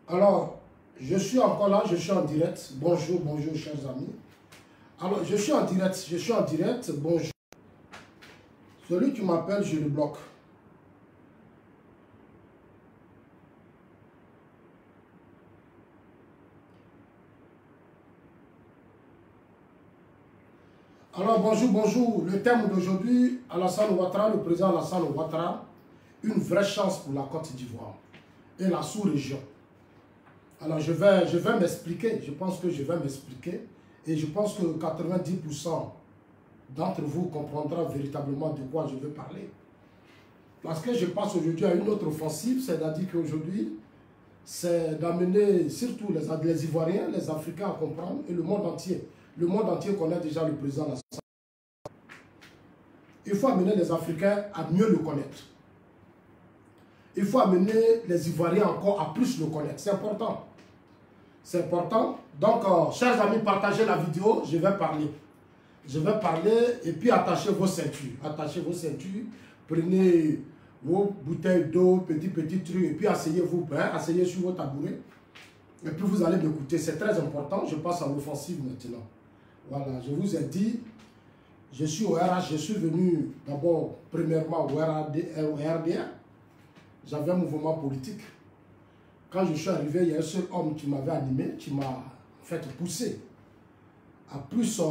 Alors, je suis encore là, je suis en direct. Bonjour, bonjour, chers amis. Alors, je suis en direct, bonjour. Celui qui m'appelle, je le bloque. Alors, bonjour, bonjour. Le thème d'aujourd'hui, Alassane Ouattara, le président Alassane Ouattara, une vraie chance pour la Côte d'Ivoire et la sous-région. Alors, je vais m'expliquer. Je pense que je vais m'expliquer. Et je pense que 90% d'entre vous comprendront véritablement de quoi je veux parler. Parce que je passe aujourd'hui à une autre offensive, c'est-à-dire qu'aujourd'hui, c'est d'amener surtout les Ivoiriens, les Africains à comprendre, et le monde entier. Le monde entier connaît déjà le président Alassane. Il faut amener les Africains à mieux le connaître. Il faut amener les Ivoiriens encore à plus le connaître. C'est important. C'est important. Donc, chers amis, partagez la vidéo. Je vais parler. Je vais parler et puis attachez vos ceintures. Attachez vos ceintures. Prenez vos bouteilles d'eau, petits trucs. Et puis asseyez-vous. Hein, asseyez sur vos tabourets. Et puis vous allez m'écouter. C'est très important. Je passe à l'offensive maintenant. Voilà, je vous ai dit, je suis au RH. Je suis venu d'abord, premièrement, au RDA. J'avais un mouvement politique. Quand je suis arrivé, il y a un seul homme qui m'avait animé, qui m'a fait pousser à plus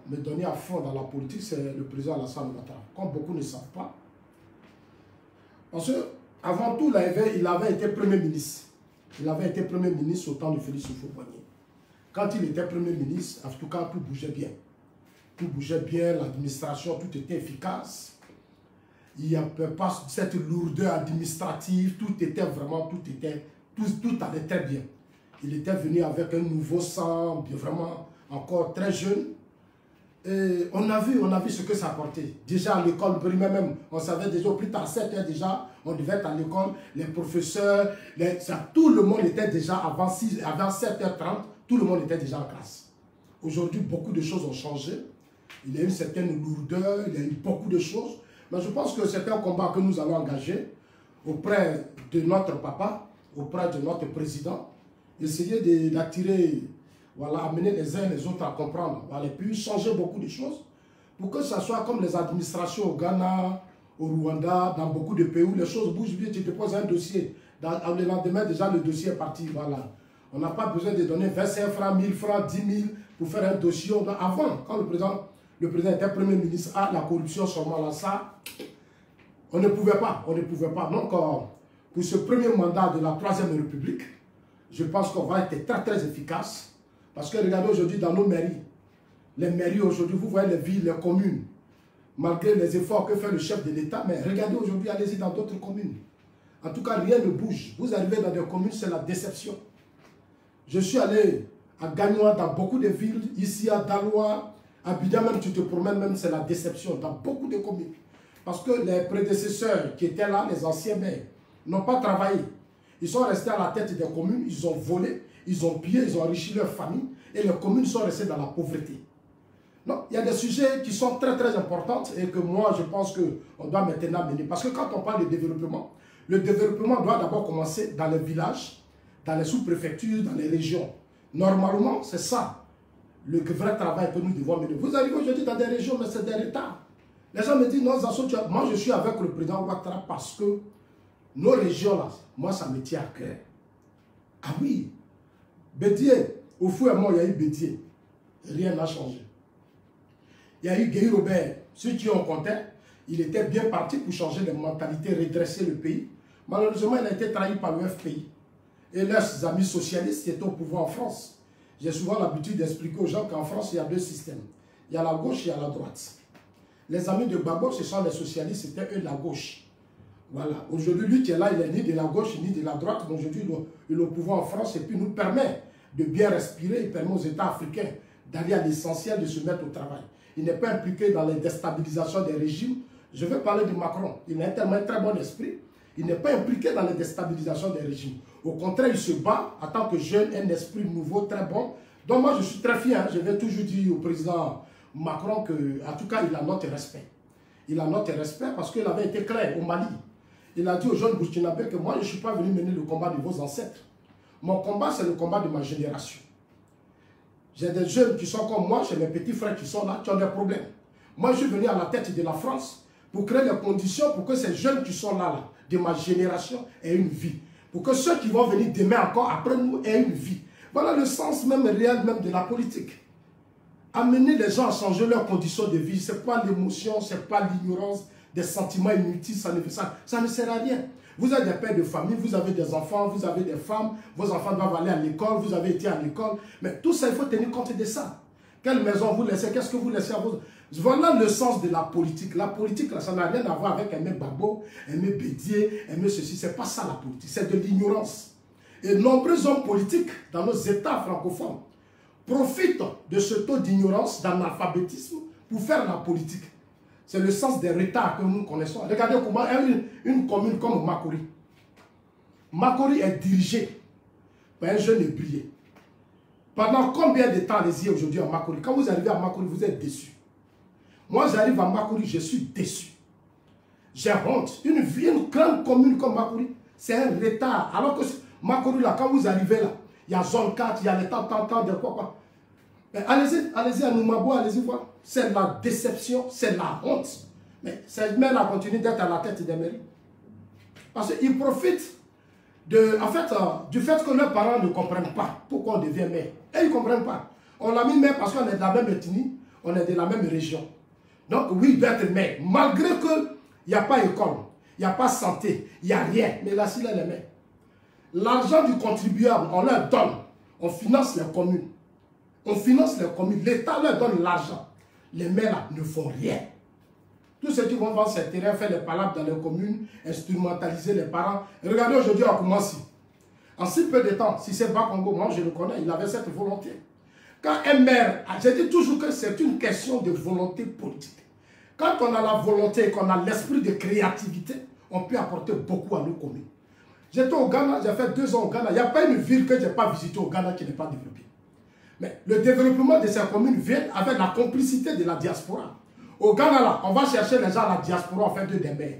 me donner à fond dans la politique, c'est le président Alassane Ouattara. Comme beaucoup ne savent pas. Parce qu'avant tout, il avait été Premier ministre. Il avait été Premier ministre au temps de Félix Houphouët-Boigny. Quand il était Premier ministre, en tout cas, tout bougeait bien. Tout bougeait bien, l'administration, tout était efficace. Il n'y avait pas cette lourdeur administrative, tout était vraiment, tout allait très bien. Il était venu avec un nouveau sang, vraiment encore très jeune. Et on a vu ce que ça apportait. Déjà à l'école primaire même, on savait déjà, plus tard 7 heures déjà, on devait être à l'école, les professeurs, tout le monde était déjà, avant 7h30, tout le monde était déjà en classe. Aujourd'hui, beaucoup de choses ont changé. Il y a une certaine lourdeur, il y a eu beaucoup de choses. Mais je pense que c'est un combat que nous allons engager auprès de notre papa, auprès de notre président. Essayer d'attirer, voilà, amener les uns et les autres à comprendre. Voilà, et puis changer beaucoup de choses pour que ça soit comme les administrations au Ghana, au Rwanda, dans beaucoup de pays où les choses bougent bien. Tu déposes un dossier. Le lendemain, déjà, le dossier est parti. Voilà. On n'a pas besoin de donner 25 francs, 1000 francs, 10 000 pour faire un dossier. Avant, quand le président était Premier ministre, la corruption, sûrement là, ça, on ne pouvait pas. Donc, pour ce premier mandat de la 3e République, je pense qu'on va être très, très efficace. Parce que regardez aujourd'hui dans nos mairies, les mairies aujourd'hui, vous voyez les villes, les communes, malgré les efforts que fait le chef de l'État, mais regardez aujourd'hui, allez-y dans d'autres communes. En tout cas, rien ne bouge. Vous arrivez dans des communes, c'est la déception. Je suis allé à Gagnoa, dans beaucoup de villes, ici à Daloa, à Abidjan même, tu te promènes même, c'est la déception dans beaucoup de communes. Parce que les prédécesseurs qui étaient là, les anciens maires, n'ont pas travaillé. Ils sont restés à la tête des communes, ils ont volé, ils ont pillé, ils ont enrichi leur famille et les communes sont restées dans la pauvreté. Donc, il y a des sujets qui sont très très importants et que moi, je pense qu'on doit maintenant mener. Parce que quand on parle de développement, le développement doit d'abord commencer dans les villages, dans les sous-préfectures, dans les régions. Normalement, c'est ça le vrai travail que nous devons mener. Vous arrivez aujourd'hui dans des régions, mais c'est des retards. Les gens me disent, non, moi je suis avec le président Ouattara parce que nos régions là, moi ça me tient à cœur. Ah oui, Bédier, au fou et moi il y a eu Bédier. Rien n'a changé. Il y a eu Guy Robert, ceux qui ont compté, il était bien parti pour changer les mentalités, redresser le pays. Malheureusement, il a été trahi par le FPI. Et leurs amis socialistes qui étaient au pouvoir en France. J'ai souvent l'habitude d'expliquer aux gens qu'en France, il y a deux systèmes. Il y a la gauche et il y a la droite. Les amis de Gbagbo, ce sont les socialistes, c'était eux la gauche. Voilà. Aujourd'hui, lui qui est là, il est ni de la gauche ni de la droite. Donc aujourd'hui, il est au pouvoir en France et puis nous permet de bien respirer. Il permet aux États africains d'aller à l'essentiel, de se mettre au travail. Il n'est pas impliqué dans les déstabilisations des régimes. Je vais parler de Macron. Il a tellement un très bon esprit. Il n'est pas impliqué dans les déstabilisations des régimes. Au contraire, il se bat en tant que jeune, un esprit nouveau, très bon. Donc moi, je suis très fier. Je vais toujours dire au président Macron qu'en tout cas, il a notre respect. Il a notre respect parce qu'il avait été clair au Mali. Il a dit aux jeunes burkinabés que moi, je ne suis pas venu mener le combat de vos ancêtres. Mon combat, c'est le combat de ma génération. J'ai des jeunes qui sont comme moi, j'ai mes petits frères qui sont là, qui ont des problèmes. Moi, je suis venu à la tête de la France pour créer les conditions pour que ces jeunes qui sont là, de ma génération, aient une vie. Pour que ceux qui vont venir demain encore après nous aient une vie. Voilà le sens même réel même de la politique. Amener les gens à changer leurs conditions de vie, ce n'est pas l'émotion, ce n'est pas l'ignorance, des sentiments inutiles, ça ne sert à rien. Vous êtes des pères de famille, vous avez des enfants, vous avez des femmes, vos enfants doivent aller à l'école, vous avez été à l'école. Mais tout ça, il faut tenir compte de ça. Quelle maison vous laissez, qu'est-ce que vous laissez à vos... Voilà le sens de la politique. La politique, là, ça n'a rien à voir avec aimer Babo, aimer Bédier, aimer ceci. Ce n'est pas ça la politique, c'est de l'ignorance. Et nombreux hommes politiques dans nos États francophones profitent de ce taux d'ignorance, d'analphabétisme pour faire la politique. C'est le sens des retards que nous connaissons. Regardez comment une commune comme Makori. Makori est dirigée par un jeune ébrié. Pendant combien de temps allez-y aujourd'hui à Makori? Quand vous arrivez à Makori, vous êtes déçus. Moi, j'arrive à Makori, je suis déçu. J'ai honte. Une grande commune comme Makori, c'est un retard. Alors que Makori, là, quand vous arrivez là, il y a zone 4, il y a les temps de quoi. Allez-y à Noumabo, allez-y voir. C'est la déception, c'est la honte. Mais cette mère-là continue d'être à la tête des mairies. Parce qu'ils profitent du fait que leurs parents ne comprennent pas pourquoi on devient maire. Et ils ne comprennent pas. On l'a mis maire parce qu'on est de la même ethnie, on est de la même région. Donc oui, il doit être maire. Malgré qu'il n'y a pas école, il n'y a pas santé, il n'y a rien. Mais là, s'il est le maire. L'argent du contribuable, on leur donne. On finance les communes. On finance les communes. L'État leur donne l'argent. Les maires là, ne font rien. Tous ceux qui vont vendre ces terrains, faire les palabres dans les communes, instrumentaliser les parents. Regardez aujourd'hui à Koumassi. En si peu de temps, si c'est Bakongo, moi je le connais, il avait cette volonté. Quand un maire, j'ai dit toujours que c'est une question de volonté politique. Quand on a la volonté, qu'on a l'esprit de créativité, on peut apporter beaucoup à nos communes. J'étais au Ghana, j'ai fait 2 ans au Ghana. Il n'y a pas une ville que je n'ai pas visitée au Ghana qui n'est pas développée. Mais le développement de ces communes vient avec la complicité de la diaspora. Au Ghana, là, on va chercher les gens à la diaspora, en fait, des maires.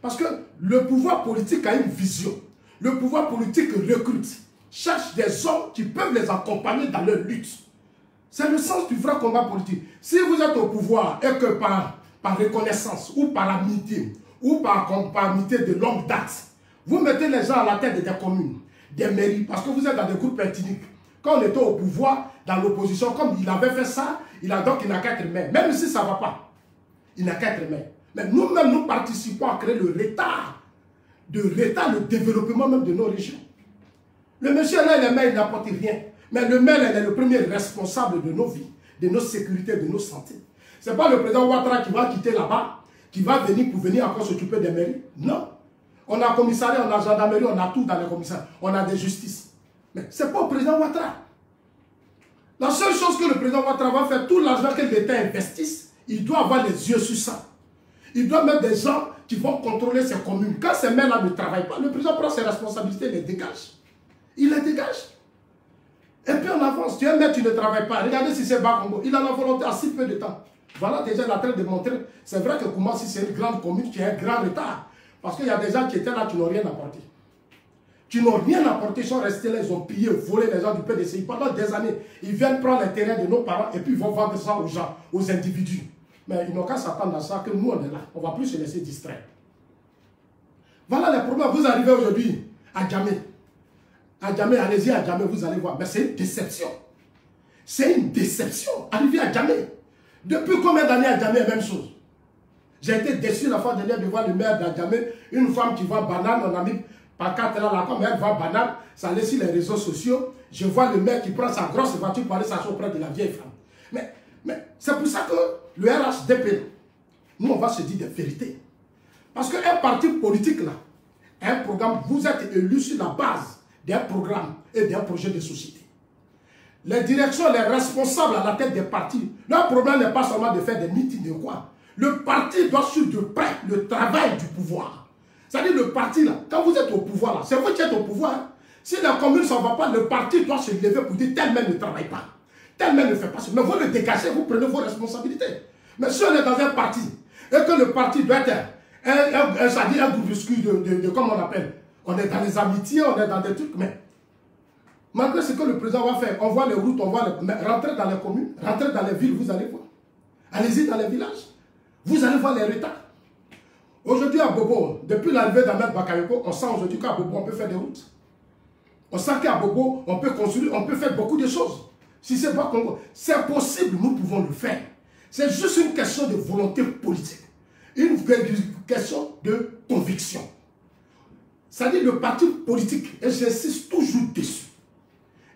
Parce que le pouvoir politique a une vision. Le pouvoir politique recrute, cherche des hommes qui peuvent les accompagner dans leur lutte. C'est le sens du vrai combat politique. Si vous êtes au pouvoir et que par reconnaissance, ou par amitié, ou par amitié de longue date, vous mettez les gens à la tête des communes, des mairies, parce que vous êtes dans des groupes ethniques. Quand on était au pouvoir, dans l'opposition, comme il avait fait ça, il n'a qu'à être maire. Même si ça ne va pas, il n'a qu'à être maire. Mais nous-mêmes, nous participons à créer le retard, le développement même de nos régions. Le monsieur là, il est maire, il n'apporte rien. Mais le maire, il est le premier responsable de nos vies, de nos sécurités, de nos santé. Ce n'est pas le président Ouattara qui va quitter là-bas, qui va venir pour venir encore s'occuper des mairies. Non. On a commissariat, on a gendarmerie, on a tout dans les commissariats. On a des justices. Mais ce n'est pas au président Ouattara. La seule chose que le président Ouattara va faire, tout l'argent que l'État investisse, il doit avoir les yeux sur ça. Il doit mettre des gens qui vont contrôler ses communes. Quand ces maires-là ne travaillent pas, le président prend ses responsabilités et les dégage. Il les dégage. Et puis on avance. Tu es maire, tu ne travailles pas. Regardez si c'est Bakongo. Il a la volonté à si peu de temps. Voilà déjà la train de montrer. C'est vrai que Koumassi, c'est une grande commune qui a un grand retard. Parce qu'il y a des gens qui étaient là qui n'ont rien apporté. Qui n'ont rien apporté, ils sont restés là, ils ont pillé, volé les gens du PDCI. Pendant des années, ils viennent prendre les terrains de nos parents et puis ils vont vendre ça aux gens, aux individus. Mais ils n'ont qu'à s'attendre à ça, que nous on est là. On ne va plus se laisser distraire. Voilà les problèmes. Vous arrivez aujourd'hui à Djamé. À Djamé, allez-y à Djamé, vous allez voir. Mais c'est une déception. C'est une déception. Arriver à Djamé. Depuis combien d'années à Djamé, même chose? J'ai été déçu la fois dernière de voir le maire d'Adjamé, une femme qui vend banane, on a mis par 4 là, comme elle vend banane, ça allait sur les réseaux sociaux. Je vois le maire qui prend sa grosse voiture pour aller s'asseoir auprès de la vieille femme. Mais c'est pour ça que le RHDP, nous on va se dire des vérités. Parce qu'un parti politique là, un programme, vous êtes élu sur la base d'un programme et d'un projet de société. Les directions, les responsables à la tête des partis, leur problème n'est pas seulement de faire des meetings de quoi. Le parti doit suivre de près le travail du pouvoir. C'est-à-dire le parti là, quand vous êtes au pouvoir là, c'est vous qui êtes au pouvoir. Hein. Si la commune ne s'en va pas, le parti doit se lever pour dire tel même ne travaille pas. Tel même ne fait pas ça. Mais vous le dégagez, vous prenez vos responsabilités. Mais si on est dans un parti, et que le parti doit être un groupuscule comme on appelle, on est dans les amitiés, on est dans des trucs, mais Malgré ce que le président va faire, on voit les routes, on voit les... Mais rentrez dans les communes, rentrez dans les villes, vous allez voir. Allez-y dans les villages. Vous allez voir les retards. Aujourd'hui à Bobo, depuis l'arrivée d'Ahmed Bakayoko, on sent aujourd'hui qu'à Bobo, on peut faire des routes. On sent qu'à Bobo, on peut construire, on peut faire beaucoup de choses. Si c'est pas Congo, c'est possible, nous pouvons le faire. C'est juste une question de volonté politique. Une question de conviction. C'est-à-dire le parti politique, et j'insiste toujours dessus.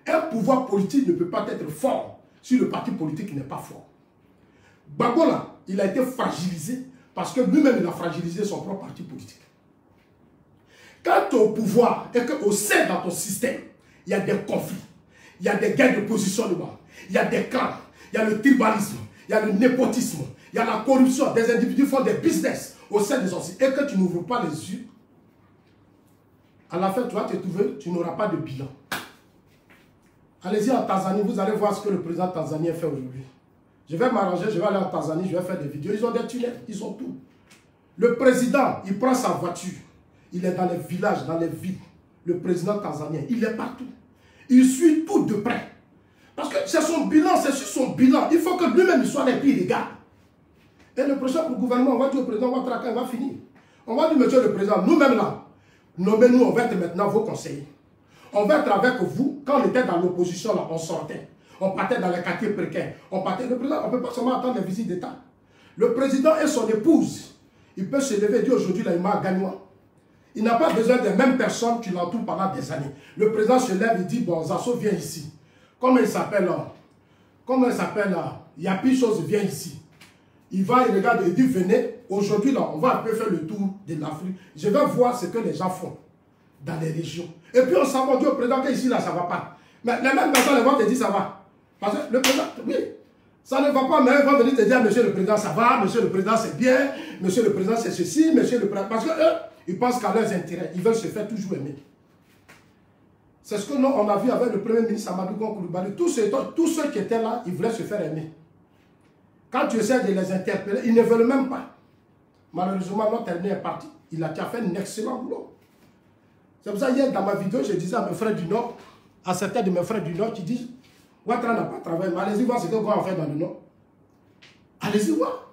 Un pouvoir politique ne peut pas être fort si le parti politique n'est pas fort. Gbagbo là, il a été fragilisé parce que lui-même il a fragilisé son propre parti politique. Quand tu es au pouvoir et qu'au sein de ton système, il y a des conflits, il y a des guerres de positionnement, il y a des clans, il y a le tribalisme, il y a le népotisme, il y a la corruption, des individus font des business au sein des anciens et que tu n'ouvres pas les yeux, à la fin tu vas te trouver, tu n'auras pas de bilan. Allez-y en Tanzanie, vous allez voir ce que le président tanzanien fait aujourd'hui. Je vais m'arranger, je vais aller en Tanzanie, je vais faire des vidéos. Ils ont des tunnels, ils ont tout. Le président, il prend sa voiture. Il est dans les villages, dans les villes. Le président tanzanien, il est partout. Il suit tout de près. Parce que c'est son bilan, c'est sur son bilan. Il faut que lui-même soit les pieds des gars. Et le prochain gouvernement, on va dire au président Ouattara, il va finir. On va dire, monsieur le président, nous-mêmes là, nommez-nous, on va être maintenant vos conseillers. On va être avec vous. Quand on était dans l'opposition, là, on sortait. On partait dans les quartiers précaires. On partait. Le président, on ne peut pas seulement attendre les visites d'État. Le président et son épouse, il peut se lever et dire aujourd'hui, là, il m'a gagné. Il n'a pas besoin des mêmes personnes qui l'entourent pendant des années. Le président se lève et dit, bon, Zasso, viens ici. Comment il s'appelle là? Comment il s'appelle là? Il y a plus de choses, viens ici. Il va, il regarde, il dit, venez. Aujourd'hui, là, on va un peu faire le tour de l'Afrique. Je vais voir ce que les gens font dans les régions. Et puis on s'en va dire au président qu'ici, là, ça ne va pas. Mais les mêmes personnes, elles vont te dire, ça va. Parce que le président, oui, ça ne va pas, mais ils vont venir te dire, monsieur le président, ça va, monsieur le président, c'est bien, monsieur le président, c'est ceci, monsieur le président. Parce qu'eux, ils pensent qu'à leurs intérêts, ils veulent se faire toujours aimer. C'est ce que nous, on a vu avec le premier ministre Amadou Koulibaly. Tous ceux qui étaient là, ils voulaient se faire aimer. Quand tu essaies de les interpeller, ils ne veulent même pas. Malheureusement, notre ami est parti. Il a fait un excellent boulot. C'est pour ça, hier, dans ma vidéo, je disais à mes frères du Nord, à certains de mes frères du Nord qui disent, Ouattara n'a pas travaillé, mais allez-y voir ce qu'on va faire dans le Nord. Allez-y voir.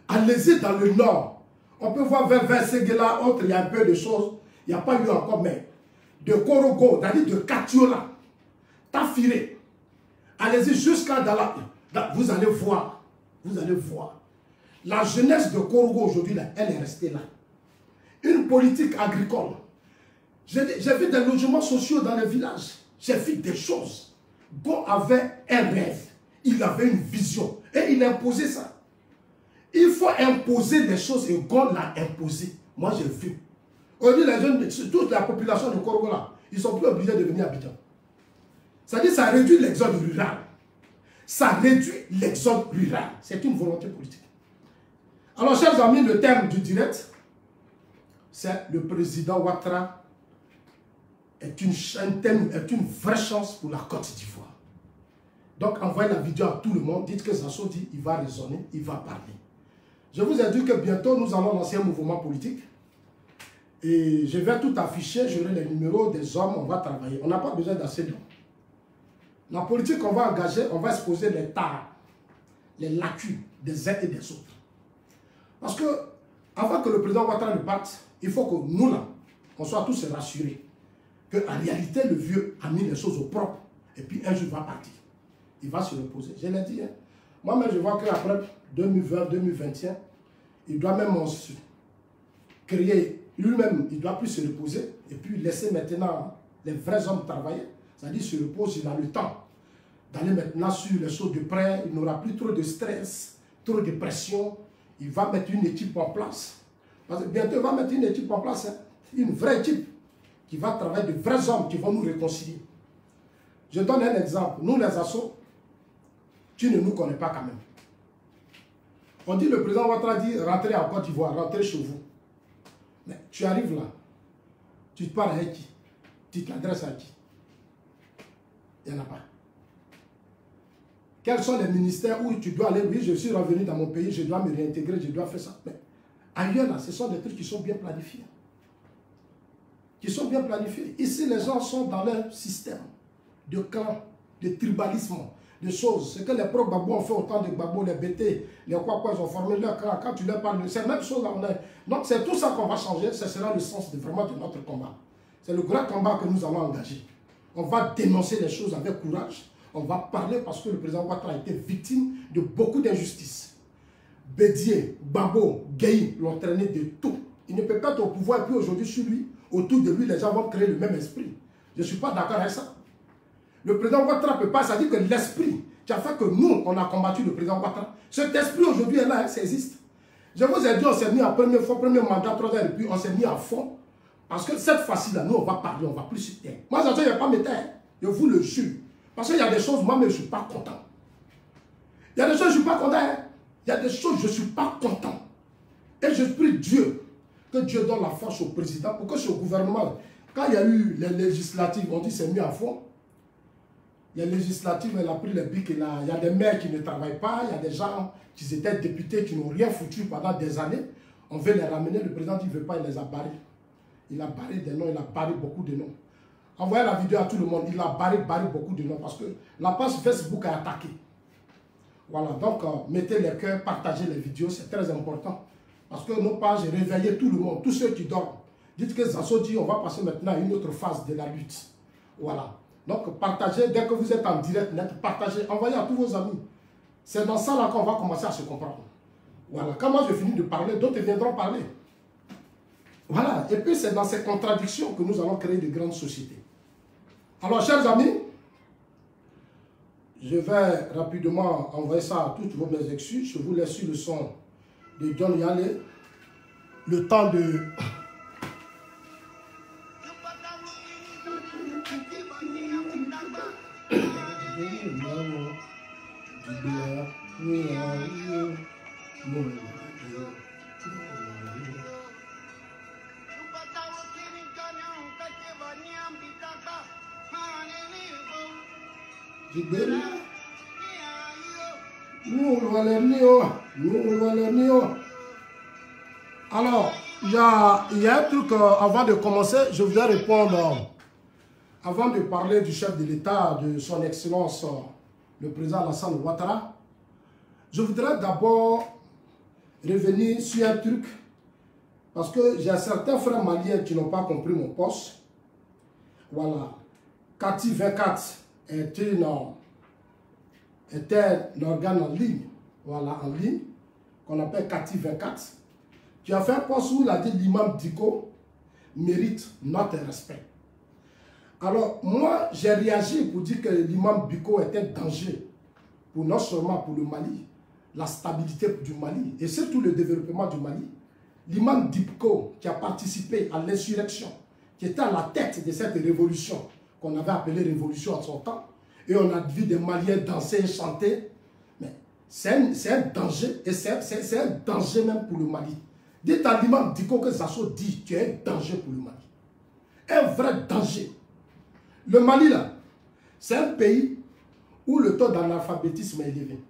Allez-y dans le Nord. On peut voir vers Séguéla, autre, il y a un peu de choses. Il n'y a pas eu encore, mais de Korogo, c'est-à-dire de Katiola, Tafiré. Allez-y jusqu'à Dala. Vous allez voir. Vous allez voir. La jeunesse de Korogo aujourd'hui, elle est restée là. Une politique agricole. J'ai vu des logements sociaux dans les villages. J'ai vu des choses. Gon avait un rêve. Il avait une vision. Et il imposait ça. Il faut imposer des choses et Gon l'a imposé. Moi, j'ai vu. Aujourd'hui, les jeunes, toute la population de Korogo là, ils ne sont plus obligés de venir habiter. C'est-à-dire ça réduit l'exode rural. Ça réduit l'exode rural. C'est une volonté politique. Alors, chers amis, le thème du direct, c'est le président Ouattara est une vraie chance pour la Côte d'Ivoire. Donc, envoyez la vidéo à tout le monde. Dites que Zasso dit, il va raisonner, il va parler. Je vous ai dit que bientôt, nous allons lancer un mouvement politique. Et je vais tout afficher, j'aurai les numéros des hommes, on va travailler. On n'a pas besoin d'assez d'hommes. La politique qu'on va engager, on va exposer les tares, les lacunes des uns et des autres. Parce que, avant que le président Ouattara ne parte, il faut que nous, là, on soit tous rassurés qu'en réalité, le vieux a mis les choses au propre. Et puis, un jour, il va partir. Il va se reposer. Je l'ai dit. Hein. Moi-même, je vois qu'après 2020, 2021, il doit même créer, lui-même, il ne doit plus se reposer. Et puis, laisser maintenant les vrais hommes travailler. C'est-à-dire, se repose, il a le temps d'aller maintenant sur les choses de près. Il n'aura plus trop de stress, trop de pression. Il va mettre une équipe en place. Parce que bientôt, il va mettre une équipe en place. Hein. Une vraie équipe qui va travailler, de vrais hommes qui vont nous réconcilier. Je donne un exemple. Nous, les assos, tu ne nous connais pas quand même. On dit, le président Ouattara dit, rentrez en Côte d'Ivoire, rentrez chez vous. Mais tu arrives là, tu te parles avec qui? Tu t'adresses à qui? Il n'y en a pas. Quels sont les ministères où tu dois aller? Oui, je suis revenu dans mon pays, je dois me réintégrer, je dois faire ça. Mais ailleurs, là, ce sont des trucs qui sont bien planifiés. Qui sont bien planifiés. Ici, les gens sont dans leur système. de clans, de tribalisme, de choses. Ce que les pro-Gbagbo ont fait au temps de Gbagbo, les BT, les quoi, ils ont formé leur clan. Quand tu leur parles, c'est la même chose. Donc c'est tout ça qu'on va changer. Ce sera le sens vraiment de notre combat. C'est le grand combat que nous allons engager. On va dénoncer les choses avec courage. On va parler parce que le président Ouattara a été victime de beaucoup d'injustices. Bédié, Babo, Gueye l'ont traîné de tout. Il ne peut pas être au pouvoir et puis aujourd'hui sur lui, autour de lui, les gens vont créer le même esprit. Je ne suis pas d'accord avec ça. Le président Ouattara ne peut pas, ça dit que l'esprit qui a fait que nous, on a combattu le président Ouattara, cet esprit aujourd'hui est là, hein, ça existe. Je vous ai dit, on s'est mis en première fois, premier mandat, 3 ans, et puis on s'est mis à fond. Parce que cette fois-ci, là, nous, on va parler, on ne va plus se taire. Moi, je ne vais pas me taire, je vous le jure. Parce qu'il y a des choses, moi-même, je ne suis pas content. Il y a des choses, je ne suis pas content. Hein. Il y a des choses, je ne suis pas content. Et je prie Dieu, que Dieu donne la force au président pour que ce gouvernement, quand il y a eu les législatives, on dit c'est mis à fond. Les législatives, elle a pris les bics, il y a des maires qui ne travaillent pas, il y a des gens qui étaient députés qui n'ont rien foutu pendant des années. On veut les ramener, le président ne veut pas, il les a barrés. Il a barré des noms, il a barré beaucoup de noms. Envoyez la vidéo à tout le monde, il a barré beaucoup de noms parce que la page Facebook a attaqué. Voilà, donc mettez les cœurs, partagez les vidéos, c'est très important. Parce que nos pages réveillent tout le monde, tous ceux qui dorment. Dites que Zasso dit, on va passer maintenant à une autre phase de la lutte. Voilà. Donc partagez, dès que vous êtes en direct net, partagez, envoyez à tous vos amis. C'est dans ça là qu'on va commencer à se comprendre. Voilà, quand moi je finis de parler, d'autres viendront parler. Voilà, et puis c'est dans ces contradictions que nous allons créer de grandes sociétés. Alors, chers amis, je vais rapidement envoyer ça à toutes vos mes excuses. Je vous laisse sur le son de John Yale. Le temps de... Alors, il y a un truc, avant de commencer, je voudrais répondre, avant de parler du chef de l'État, de son Excellence, le président Alassane Ouattara, je voudrais d'abord revenir sur un truc, parce que j'ai certains frères maliens qui n'ont pas compris mon poste. Voilà, Kati 24 est un organe en ligne, voilà, en ligne, qu'on appelle Kati 24, qui a fait un poste où il a dit l'imam Diko mérite notre respect. Alors, moi, j'ai réagi pour dire que l'imam Diko était un danger, pour non seulement pour le Mali, la stabilité du Mali, et surtout le développement du Mali. L'imam Diko, qui a participé à l'insurrection, qui était à la tête de cette révolution, qu'on avait appelée révolution en son temps, et on a vu des Maliens danser et chanter, mais c'est un danger, et c'est un danger même pour le Mali. Dites à l'imam Diko que Zasso dit tu es un danger pour le Mali. Un vrai danger. Le Mali, là, c'est un pays où le taux d'analphabétisme est élevé.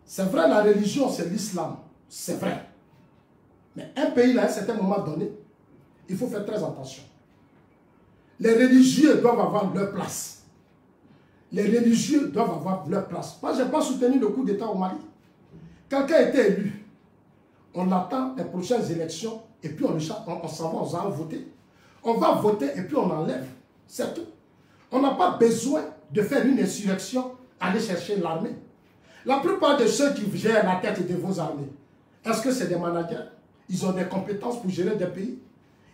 C'est vrai, la religion, c'est l'islam. C'est vrai. Mais un pays, là, à un certain moment donné, il faut faire très attention. Les religieux doivent avoir leur place. Les religieux doivent avoir leur place. Moi, je n'ai pas soutenu le coup d'État au Mali. Quelqu'un a été élu. On attend les prochaines élections et puis on s'en va, on va voter. On va voter et puis on enlève. C'est tout. On n'a pas besoin de faire une insurrection, aller chercher l'armée. La plupart de ceux qui gèrent la tête de vos armées, est-ce que c'est des managers? Ils ont des compétences pour gérer des pays.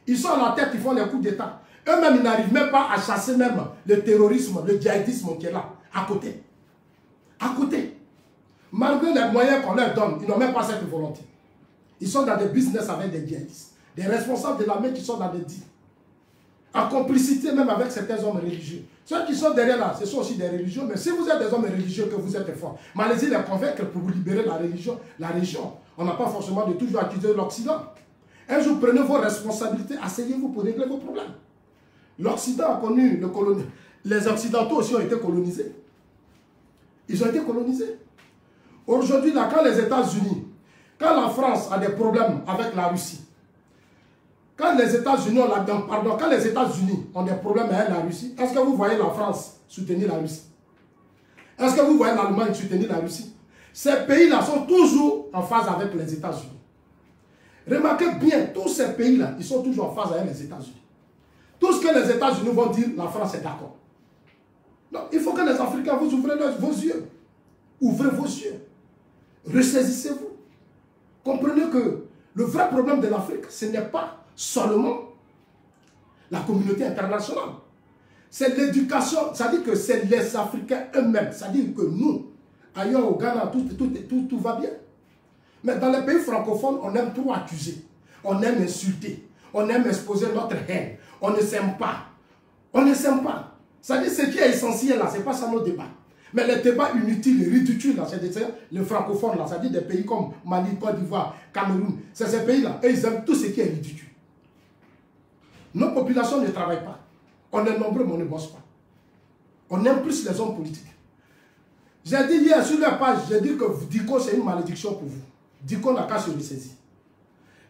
Ils sont à la tête, ils font les coups d'État. Eux-mêmes, ils n'arrivent même pas à chasser même le terrorisme, le djihadisme qui est là, à côté. À côté. Malgré les moyens qu'on leur donne, ils n'ont même pas cette volonté. Ils sont dans des business avec des djihadistes. Des responsables de l'armée qui sont dans des deals. En complicité même avec certains hommes religieux. Ceux qui sont derrière là, ce sont aussi des religieux. Mais si vous êtes des hommes religieux, que vous êtes forts, mais allez-y les convaincre pour vous libérer la religion, la région. On n'a pas forcément de toujours accuser l'Occident. Un jour, prenez vos responsabilités, asseyez-vous pour régler vos problèmes. L'Occident a connu le colonial. Les Occidentaux aussi ont été colonisés. Ils ont été colonisés. Aujourd'hui, là, quand les États-Unis, quand la France a des problèmes avec la Russie, quand les États-Unis quand les États-Unis ont des problèmes avec la Russie, est-ce que vous voyez la France soutenir la Russie? Est-ce que vous voyez l'Allemagne soutenir la Russie? Ces pays-là sont toujours en phase avec les États-Unis. Remarquez bien, tous ces pays-là, ils sont toujours en phase avec les États-Unis. Tout ce que les États-Unis vont dire, la France est d'accord. Non, il faut que les Africains vous ouvrez vos yeux. Ouvrez vos yeux. Ressaisissez-vous. Comprenez que le vrai problème de l'Afrique, ce n'est pas seulement la communauté internationale. C'est l'éducation, c'est-à-dire que c'est les Africains eux-mêmes. C'est-à-dire que nous, ailleurs au Ghana, tout va bien. Mais dans les pays francophones, on aime trop accuser. On aime insulter. On aime exposer notre haine. On ne s'aime pas. On ne s'aime pas. C'est-à-dire ce qui est essentiel là, ce n'est pas ça nos débats. Mais les débats inutiles et ridicules là, c'est-à-dire les francophones là, c'est-à-dire des pays comme Mali, Côte d'Ivoire, Cameroun, c'est ces pays-là, et ils aiment tout ce qui est ridicule. Nos populations ne travaillent pas. On est nombreux, mais on ne bosse pas. On aime plus les hommes politiques. J'ai dit hier sur leur page, j'ai dit que Diko c'est une malédiction pour vous. Diko n'a qu'à se ressaisir.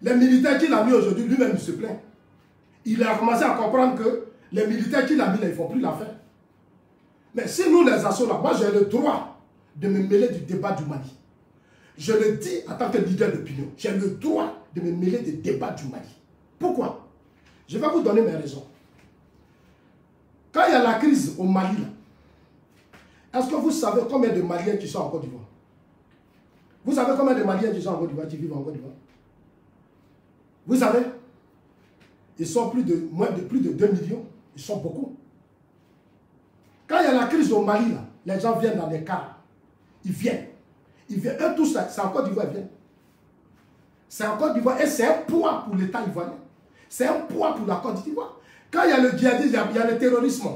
Les militaires qu'il a mis aujourd'hui, lui-même il se plaint. Il a commencé à comprendre que les militaires qu'il a mis là, ils ne font plus l'affaire. Mais si nous les assauts là, moi j'ai le droit de me mêler du débat du Mali. Je le dis en tant que leader d'opinion. J'ai le droit de me mêler du débat du Mali. Pourquoi? Je vais vous donner mes raisons. Quand il y a la crise au Mali, est-ce que vous savez combien de Maliens qui sont en Côte d'Ivoire? Vous savez combien de Maliens qui sont en Côte d'Ivoire, qui vivent en Côte d'Ivoire? Vous savez? Ils sont plus de 2 millions. Ils sont beaucoup. Quand il y a la crise au Mali, là, les gens viennent dans des cars. Ils viennent. Ils viennent. Eux tous, c'est en Côte d'Ivoire, ils viennent. C'est en Côte d'Ivoire et c'est un poids pour l'État ivoirien. C'est un poids pour la Côte d'Ivoire. Quand il y a le djihadisme, il y a le terrorisme.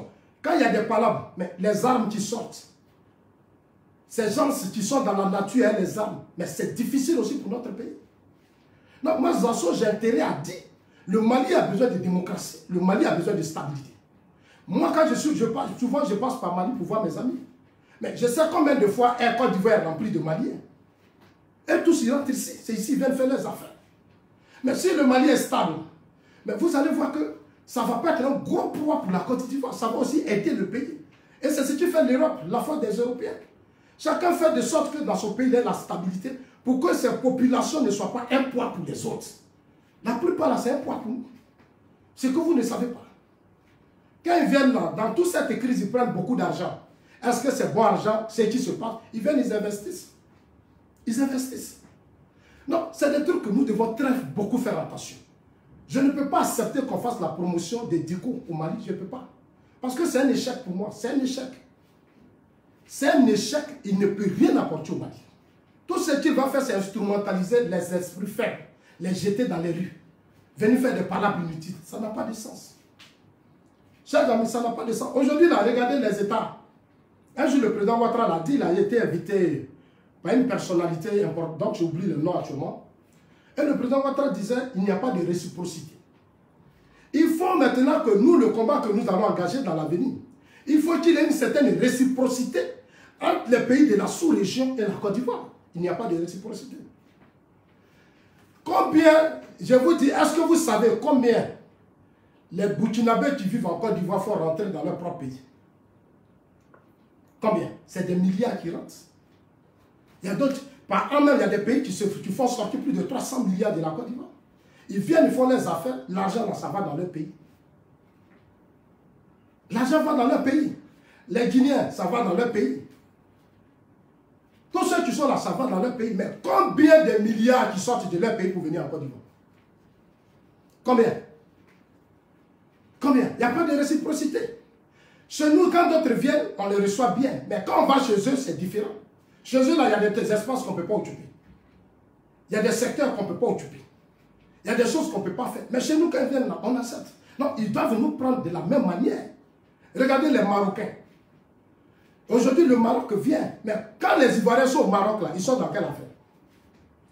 Quand il y a des palabres, mais les armes qui sortent, ces gens qui sont dans la nature, hein, les armes, mais c'est difficile aussi pour notre pays. Donc moi, Zasso, j'ai intérêt à dire, le Mali a besoin de démocratie, le Mali a besoin de stabilité. Moi, quand souvent je passe par Mali pour voir mes amis. Mais je sais combien de fois un Côte d'Ivoire est rempli de Maliens. Et tous ils rentrent ici, c'est ici, ils viennent faire leurs affaires. Mais si le Mali est stable, mais vous allez voir que ça ne va pas être un gros poids pour la Côte d'Ivoire, ça va aussi aider le pays. Et c'est ce qui fait l'Europe, la faute des Européens. Chacun fait de sorte que dans son pays, il y ait la stabilité pour que ces populations ne soient pas un poids pour les autres. La plupart, là, c'est un poids pour nous. C'est que vous ne savez pas. Quand ils viennent là, dans toute cette crise, ils prennent beaucoup d'argent. Est-ce que c'est bon argent, c'est qui se passe? Ils viennent, ils investissent. Ils investissent. Non, c'est des trucs que nous devons beaucoup faire attention. Je ne peux pas accepter qu'on fasse la promotion des Diko au Mali, je ne peux pas. Parce que c'est un échec pour moi, c'est un échec. C'est un échec, il ne peut rien apporter au Mali. Tout ce qu'il va faire, c'est instrumentaliser les esprits faibles, les jeter dans les rues, venir faire des palabres inutiles. Ça n'a pas de sens. Chers amis, ça n'a pas de sens. Aujourd'hui, là, regardez les États. Un jour, le président Ouattara l'a dit, il a été invité par une personnalité importante, donc j'oublie le nom actuellement. Et le président Ouattara disait, il n'y a pas de réciprocité. Il faut maintenant que nous, le combat que nous allons engager dans l'avenir, il faut qu'il y ait une certaine réciprocité entre les pays de la sous-région et la Côte d'Ivoire. Il n'y a pas de réciprocité. Combien, je vous dis, est-ce que vous savez combien les Burkinabés qui vivent en Côte d'Ivoire font rentrer dans leur propre pays? Combien? C'est des milliards qui rentrent. Il y a d'autres, par an même, il y a des pays qui font sortir plus de 300 milliards de la Côte d'Ivoire. Ils viennent, ils font les affaires, l'argent, ça va dans leur pays. L'argent va dans leur pays. Les Guinéens, ça va dans leur pays. Tous ceux qui sont là, ça va dans leur pays. Mais combien de milliards qui sortent de leur pays pour venir en Côte d'Ivoire? Combien? Combien? Il n'y a pas de réciprocité. Chez nous, quand d'autres viennent, on les reçoit bien. Mais quand on va chez eux, c'est différent. Chez eux, là, il y a des espaces qu'on ne peut pas occuper. Il y a des secteurs qu'on ne peut pas occuper. Il y a des choses qu'on ne peut pas faire. Mais chez nous, quand ils viennent là, on accepte. Non, ils doivent nous prendre de la même manière. Regardez les Marocains. Aujourd'hui, le Maroc vient. Mais quand les Ivoiriens sont au Maroc, là, ils sont dans quelle affaire?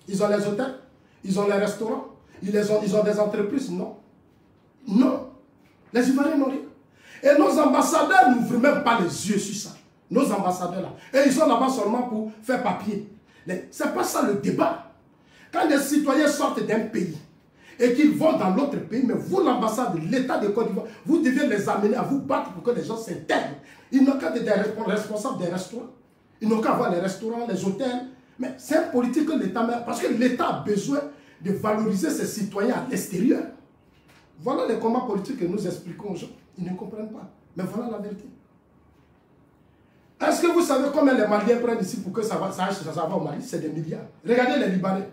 Ils ont les hôtels, ils ont les restaurants, ils ont des entreprises? Non. Non. Les Ivoiriens n'ont rien. Et nos ambassadeurs n'ouvrent même pas les yeux sur ça. Nos ambassadeurs là. Et ils sont là-bas seulement pour faire papier. Ce n'est pas ça le débat. Quand les citoyens sortent d'un pays et qu'ils vont dans l'autre pays, mais vous, l'ambassade, l'État de Côte d'Ivoire, vous devez les amener à vous battre pour que les gens s'intègrent. Ils n'ont qu'à être responsables des restaurants. Ils n'ont qu'à avoir les restaurants, les hôtels. Mais c'est un politique que l'État met, parce que l'État a besoin de valoriser ses citoyens à l'extérieur. Voilà les combats politiques que nous expliquons aux gens. Ils ne comprennent pas. Mais voilà la vérité. Est-ce que vous savez combien les Maliens prennent ici pour que ça va au Mali? C'est des milliards. Regardez les Libanais.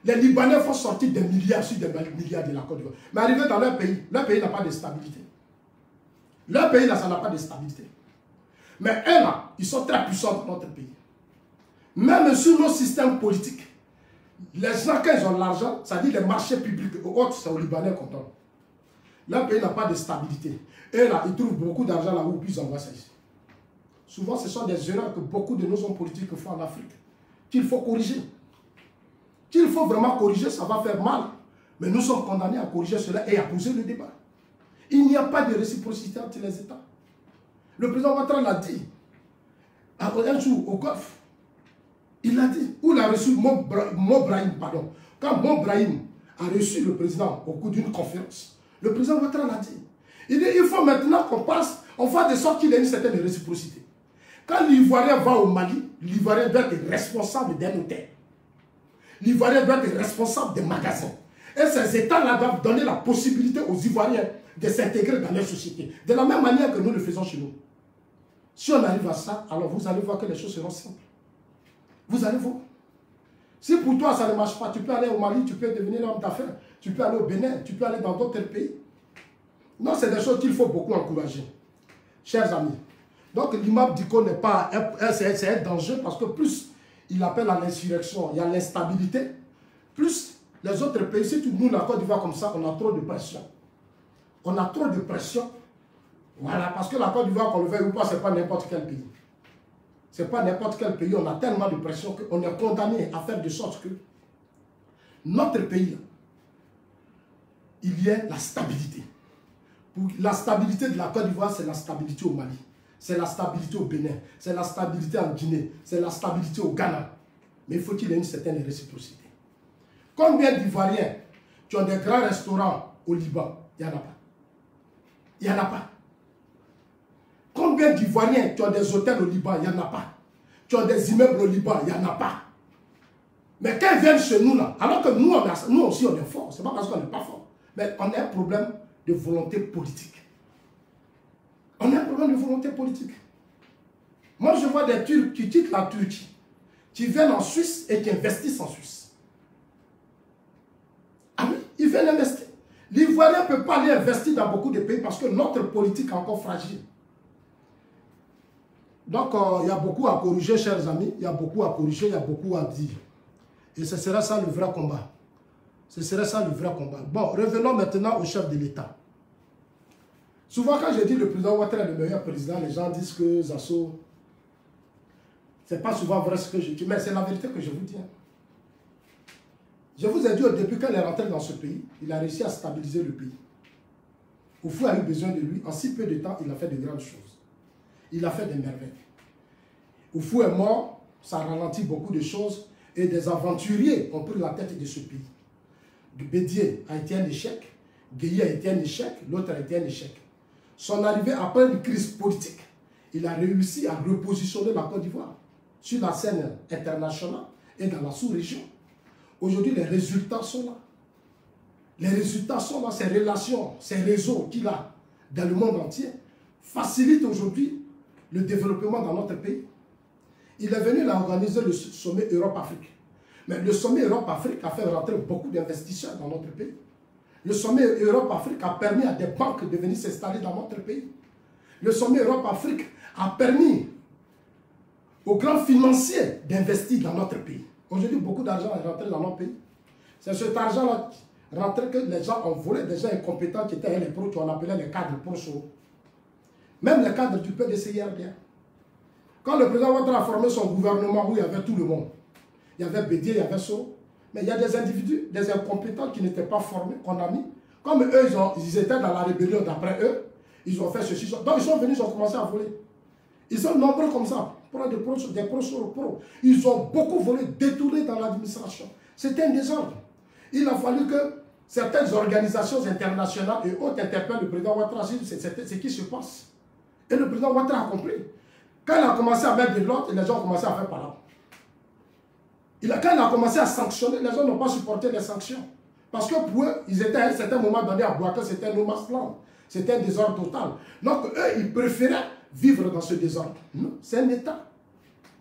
Les Libanais font sortir des milliards sur des milliards de la Côte d'Ivoire. Mais arrivé dans leur pays n'a pas de stabilité. Leur pays, là, ça n'a pas de stabilité. Mais eux, là, ils sont très puissants dans notre pays. Même sur nos systèmes politiques, les gens, quand ils ont l'argent, ça dit les marchés publics, autres, c'est aux Libanais qu'on donne. Leur pays n'a pas de stabilité. Et là, ils trouvent beaucoup d'argent là où ils envoient ça ici. Souvent, ce sont des erreurs que beaucoup de nos hommes politiques font en Afrique, qu'il faut corriger. Qu'il faut vraiment corriger, ça va faire mal. Mais nous sommes condamnés à corriger cela et à poser le débat. Il n'y a pas de réciprocité entre les États. Le président Ouattara l'a dit un jour au Golfe. Il l'a dit. Où il a reçu Mo Brahim, pardon. Quand Mo Brahim a reçu le président au cours d'une conférence, le président Ouattara l'a dit. Il dit, il faut maintenant qu'on passe, on fasse de sorte qu'il y ait une certaine réciprocité. Quand l'Ivoirien va au Mali, l'Ivoirien doit être responsable d'un hôtel. L'Ivoirien doit être responsable des magasins. Et ces États-là doivent donner la possibilité aux Ivoiriens de s'intégrer dans leur société. De la même manière que nous le faisons chez nous. Si on arrive à ça, alors vous allez voir que les choses seront simples. Vous allez voir. Si pour toi ça ne marche pas, tu peux aller au Mali, tu peux devenir homme d'affaires, tu peux aller au Bénin, tu peux aller dans d'autres pays. Non, c'est des choses qu'il faut beaucoup encourager. Chers amis, donc l'imam Dicko n'est pas, c'est un danger parce que plus il appelle à l'insurrection, il y a l'instabilité, plus les autres pays, si nous, la Côte d'Ivoire comme ça, on a trop de pression. On a trop de pression. Voilà, parce que la Côte d'Ivoire, qu'on le veuille ou pas, ce n'est pas n'importe quel pays. Ce n'est pas n'importe quel pays. On a tellement de pression qu'on est condamné à faire de sorte que notre pays, il y ait la stabilité. Pour la stabilité de la Côte d'Ivoire, c'est la stabilité au Mali. C'est la stabilité au Bénin. C'est la stabilité en Guinée. C'est la stabilité au Ghana. Mais il faut qu'il y ait une certaine réciprocité. Combien d'Ivoiriens qui ont des grands restaurants au Liban? Il n'y en a pas. Il n'y en a pas. Combien d'Ivoiriens qui ont des hôtels au Liban? Il n'y en a pas. Qui ont des immeubles au Liban? Il n'y en a pas. Mais quand ils viennent chez nous, là, alors que nous aussi on est forts, ce n'est pas parce qu'on n'est pas fort, mais on a un problème de volonté politique. On a un problème de volonté politique. Moi, je vois des Turcs qui quittent la Turquie, qui viennent en Suisse et qui investissent en Suisse. Ah oui, ils viennent investir. L'Ivoirien ne peut pas aller investir dans beaucoup de pays parce que notre politique est encore fragile. Donc, il y a beaucoup à corriger, chers amis. Il y a beaucoup à corriger, il y a beaucoup à dire. Et ce sera ça le vrai combat. Ce serait ça le vrai combat. Bon, revenons maintenant au chef de l'État. Souvent, quand je dis le président Ouattara est le meilleur président, les gens disent que Zasso, ce n'est pas souvent vrai ce que je dis, mais c'est la vérité que je vous dis. Je vous ai dit au début, quand il est rentré dans ce pays, il a réussi à stabiliser le pays. Oufou a eu besoin de lui. En si peu de temps, il a fait de grandes choses. Il a fait des merveilles. Oufou est mort, ça ralentit beaucoup de choses, et des aventuriers ont pris la tête de ce pays. Bédié a été un échec, Gueye a été un échec, l'autre a été un échec. Son arrivée après une crise politique, il a réussi à repositionner la Côte d'Ivoire sur la scène internationale et dans la sous-région. Aujourd'hui, les résultats sont là. Les résultats sont là, ces relations, ces réseaux qu'il a dans le monde entier facilitent aujourd'hui le développement dans notre pays. Il est venu là organiser le sommet Europe-Afrique. Mais le sommet Europe-Afrique a fait rentrer beaucoup d'investisseurs dans notre pays. Le sommet Europe-Afrique a permis à des banques de venir s'installer dans notre pays. Le sommet Europe-Afrique a permis aux grands financiers d'investir dans notre pays. Aujourd'hui, beaucoup d'argent est rentré dans notre pays. C'est cet argent-là rentré que les gens ont volé, des gens incompétents qui étaient les pros, qu'on appelait les cadres pro-show. Même les cadres du PDCIRDA. Quand le président Ouattara a formé son gouvernement où il y avait tout le monde, il y avait Bédié, il y avait So, mais il y a des individus, des incompétents qui n'étaient pas formés, qu'on a mis. Comme eux, ils étaient dans la rébellion d'après eux, ils ont fait ceci. Donc ils sont venus, ils ont commencé à voler. Ils sont nombreux comme ça, des pros sur pro. Ils ont beaucoup volé, détourné dans l'administration. C'était un désordre. Il a fallu que certaines organisations internationales et autres interpellent le président Ouattara. C'est ce qui se passe. Et le président Ouattara a compris. Quand il a commencé à mettre de l'ordre, les gens ont commencé à faire par là. Quand il a commencé à sanctionner, les gens n'ont pas supporté les sanctions. Parce que pour eux, ils étaient à un certain moment donné à Bouaké, c'était un no-man's land. C'était un désordre total. Donc eux, ils préféraient vivre dans ce désordre. Non, c'est un État.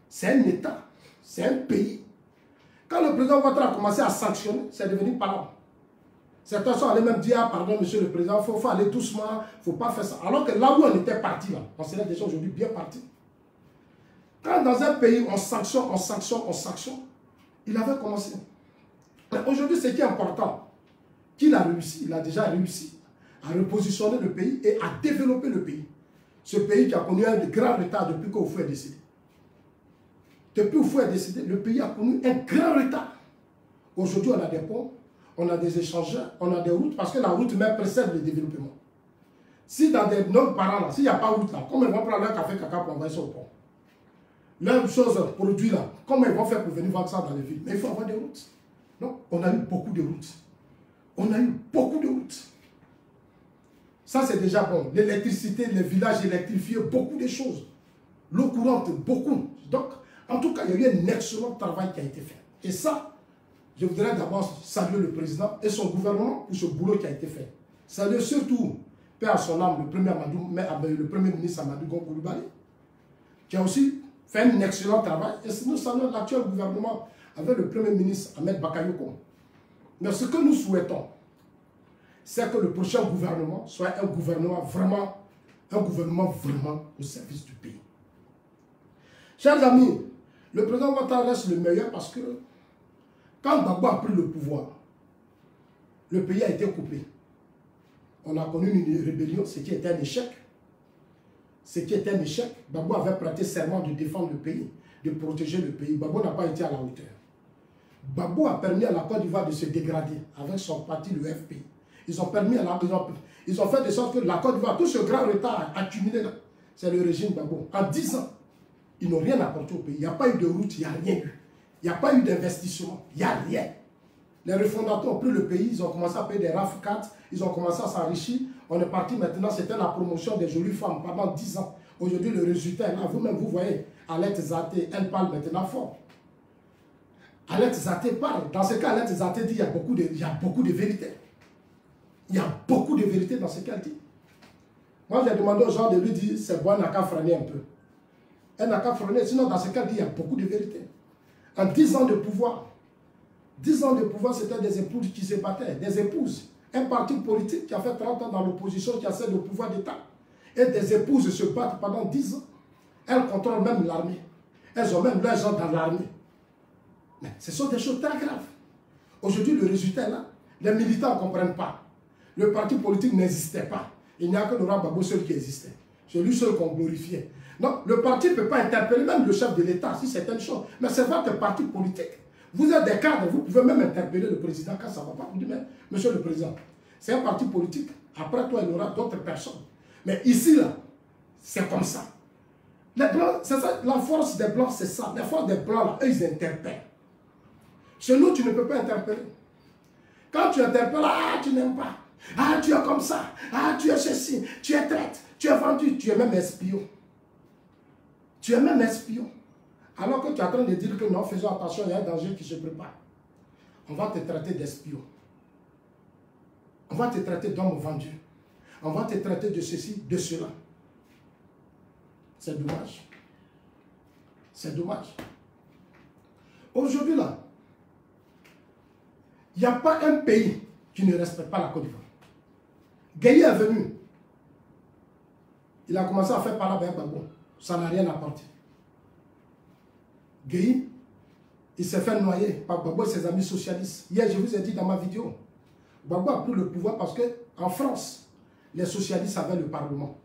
C'est un État. C'est un pays. Quand le président Ouattara a commencé à sanctionner, c'est devenu palabre. Certains sont allés même dire, ah, pardon, monsieur le président, il faut aller doucement, il ne faut pas faire ça. Alors que là où on était parti, là, on serait déjà aujourd'hui bien parti. Quand dans un pays, on sanctionne, on sanctionne, on sanctionne, il avait commencé. Aujourd'hui, ce qui est important, qu'il a réussi, il a déjà réussi à repositionner le pays et à développer le pays. Ce pays qui a connu un grand retard depuis qu'Oufou est décédé. Depuis Oufou est décédé, le pays a connu un grand retard. Aujourd'hui, on a des ponts, on a des échangeurs, on a des routes, parce que la route même précède le développement. Si dans nos parents, là, s'il n'y a pas de route là, comment ils vont prendre un café caca pour envoyer ça au pont? Même chose, produit là, comment ils vont faire pour venir vendre ça dans les villes? Mais il faut avoir des routes. Non, on a eu beaucoup de routes. On a eu beaucoup de routes. Ça, c'est déjà bon. L'électricité, les villages électrifiés, beaucoup de choses. L'eau courante, beaucoup. Donc, en tout cas, il y a eu un excellent travail qui a été fait. Et ça, je voudrais d'abord saluer le président et son gouvernement pour ce boulot qui a été fait. Saluer surtout, Père à son âme, le premier ministre Amadou Gon Coulibaly, qui a aussi fait un excellent travail. Et nous saluons l'actuel gouvernement avec le premier ministre Ahmed Bakayoko. Mais ce que nous souhaitons, c'est que le prochain gouvernement soit un gouvernement vraiment au service du pays. Chers amis, le président Ouattara reste le meilleur parce que quand Gbagbo a pris le pouvoir, le pays a été coupé. On a connu une rébellion, ce qui était un échec. Ce qui était un échec. Gbagbo avait prêté serment de défendre le pays, de protéger le pays. Gbagbo n'a pas été à la hauteur. Gbagbo a permis à la Côte d'Ivoire de se dégrader avec son parti, le FPI. Ils ont fait de sorte que la Côte d'Ivoire, tout ce grand retard accumulé là, c'est le régime Gbagbo. En 10 ans, ils n'ont rien apporté au pays. Il n'y a pas eu de route, il n'y a rien eu. Il n'y a pas eu d'investissement, il n'y a rien. Les refondateurs ont pris le pays, ils ont commencé à payer des RAF4, ils ont commencé à s'enrichir. On est parti maintenant, c'était la promotion des jolies femmes pendant 10 ans. Aujourd'hui, le résultat est là. Vous-même, vous voyez, Alette Zaté, elle parle maintenant fort. Alette Zaté parle. Dans ce cas, Alette Zaté dit qu'il y a beaucoup de vérité. Il y a beaucoup de vérité dans ce qu'elle dit. Moi, j'ai demandé aux gens de lui dire, c'est bon, elle n'a qu'à freiner un peu. Elle n'a qu'à freiner, sinon dans ce qu'elle dit, il y a beaucoup de vérité. En 10 ans de pouvoir, 10 ans de pouvoir, c'était des épouses qui se battaient, des épouses. Un parti politique qui a fait 30 ans dans l'opposition, qui a cédé le pouvoir d'État. Et des épouses se battent pendant 10 ans. Elles contrôlent même l'armée. Elles ont même leurs gens dans l'armée. Mais ce sont des choses très graves. Aujourd'hui, le résultat est là. Les militants ne comprennent pas. Le parti politique n'existait pas. Il n'y a que Laurent Gbagbo seul qui existait. C'est lui seul qu'on glorifiait. Donc, le parti ne peut pas interpeller même le chef de l'État si c'est une chose. Mais c'est votre parti politique. Vous êtes des cadres, vous pouvez même interpeller le président quand ça ne va pas. Vous dites, mais monsieur le président, c'est un parti politique. Après toi, il y aura d'autres personnes. Mais ici, là, c'est comme ça. Les Blancs, c'est ça. La force des Blancs, c'est ça. La force des Blancs, là, eux, ils interpellent. Chez nous, tu ne peux pas interpeller. Quand tu interpelles, ah, tu n'aimes pas. Ah, tu es comme ça. Ah, tu es ceci. Tu es traite. Tu es vendu. Tu es même espion. Tu es même espion. Alors que tu es en train de dire que non, faisons attention, il y a un danger qui se prépare. On va te traiter d'espion. On va te traiter d'homme vendu. On va te traiter de ceci, de cela. C'est dommage. C'est dommage. Aujourd'hui, là, il n'y a pas un pays qui ne respecte pas la Côte d'Ivoire. Gueye est venu. Il a commencé à faire par là avec Gbagbo. Ça n'a rien apporté. Gueye, il s'est fait noyer par Gbagbo et ses amis socialistes. Hier, je vous ai dit dans ma vidéo, Gbagbo a pris le pouvoir parce qu'en France, les socialistes avaient le Parlement.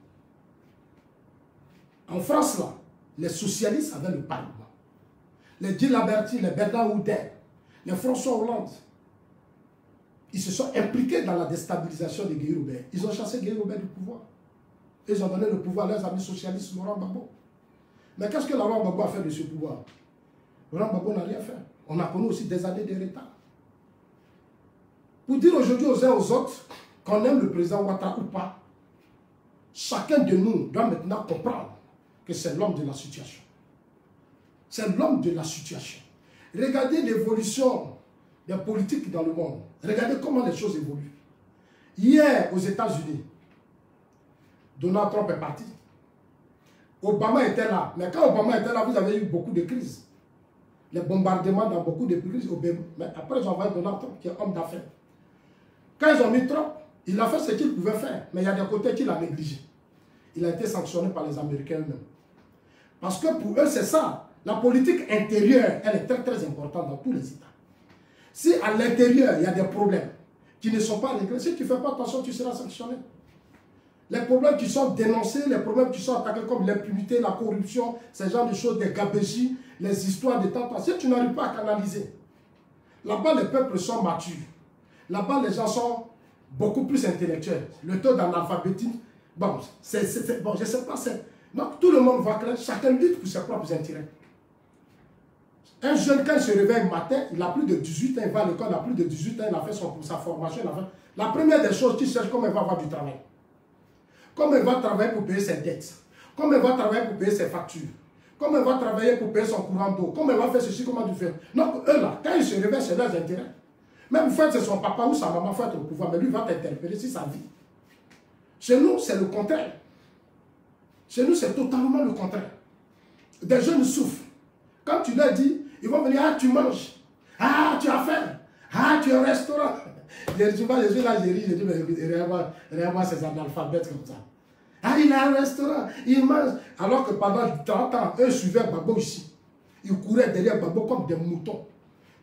En France, là, les socialistes avaient le Parlement. Les Djilaberti, les Bernard Houdin, les François Hollande, ils se sont impliqués dans la déstabilisation de Gueye Robert. Ils ont chassé Gueye Robert du pouvoir. Ils ont donné le pouvoir à leurs amis socialistes, Laurent Gbagbo. Mais qu'est-ce que Laurent Gbagbo a fait de ce pouvoir? Laurent Gbagbo n'a rien fait. On a connu aussi des années de retard. Pour dire aujourd'hui aux uns aux autres qu'on aime le président Ouattara ou pas, chacun de nous doit maintenant comprendre que c'est l'homme de la situation. C'est l'homme de la situation. Regardez l'évolution des politiques dans le monde. Regardez comment les choses évoluent. Hier, aux États-Unis, Donald Trump est parti. Obama était là. Mais quand Obama était là, vous avez eu beaucoup de crises. Les bombardements dans beaucoup de crises. Mais après, ils ont envoyé Donald Trump, qui est homme d'affaires. Quand ils ont mis Trump, il a fait ce qu'il pouvait faire. Mais il y a des côtés qu'il a négligé. Il a été sanctionné par les Américains eux-mêmes. Parce que pour eux, c'est ça. La politique intérieure, elle est très très importante dans tous les États. Si à l'intérieur, il y a des problèmes qui ne sont pas réglés, si tu ne fais pas attention, tu seras sanctionné. Les problèmes qui sont dénoncés, les problèmes qui sont attaqués comme l'impunité, la corruption, ce genre de choses, des gabégies, les histoires de temps, si tu n'arrives pas à canaliser, là-bas les peuples sont matures. Là-bas les gens sont beaucoup plus intellectuels. Le taux d'analphabétisme, bon, je ne sais pas, donc tout le monde va clair, chacun lutte pour ses propres intérêts. Un jeune, quand il se réveille le matin, il a plus de 18 ans, il va à l'école, il a plus de 18 ans, il a fait sa formation. La première des choses qu'il cherche, comment il va avoir du travail. Comment il va travailler pour payer ses dettes. Comment il va travailler pour payer ses factures. Comment il va travailler pour payer son courant d'eau. Comment il va faire ceci, comment il fait. Donc eux là, quand ils se réveillent, c'est leurs intérêts. Même fait c'est son papa ou sa maman, faut être au pouvoir, mais lui va t'interpeller sur sa vie. Chez nous, c'est le contraire. Chez nous, c'est totalement le contraire. Des jeunes souffrent. Quand tu leur dis, ils vont venir, ah, tu manges. Ah, tu as faim. Ah, tu es au restaurant. Je dis, là, j'ai ri, je dis, mais regarde-moi ces analphabètes comme ça. Ah, il a un restaurant, il mange. Alors que pendant 30 ans, eux suivaient Gbagbo ici. Ils couraient derrière Gbagbo comme des moutons.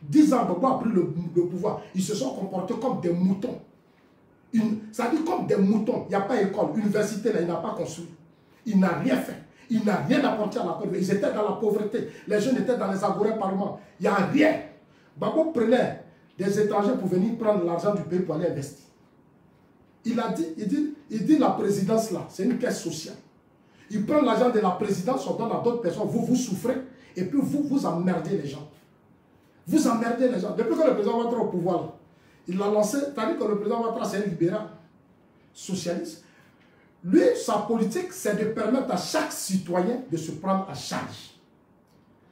10 ans, Gbagbo a pris le pouvoir. Ils se sont comportés comme des moutons. Ça dit comme des moutons. Il n'y a pas d'école. L'université, là, il n'a pas construit. Il n'a rien fait. Il n'a rien apporté à la pauvreté. Ils étaient dans la pauvreté. Les jeunes étaient dans les agorés parlements. Il n'y a rien. Gbagbo prenait des étrangers pour venir prendre l'argent du pays pour aller investir. Il a dit, il dit la présidence là, c'est une caisse sociale. Il prend l'argent de la présidence, on donne à d'autres personnes, vous souffrez, et puis vous emmerdez les gens. Vous emmerdez les gens. Depuis que le président Ouattara est au pouvoir, là, il l'a lancé, c'est-à-dire que le président Ouattara c'est un libéral, socialiste. Lui, sa politique, c'est de permettre à chaque citoyen de se prendre à charge.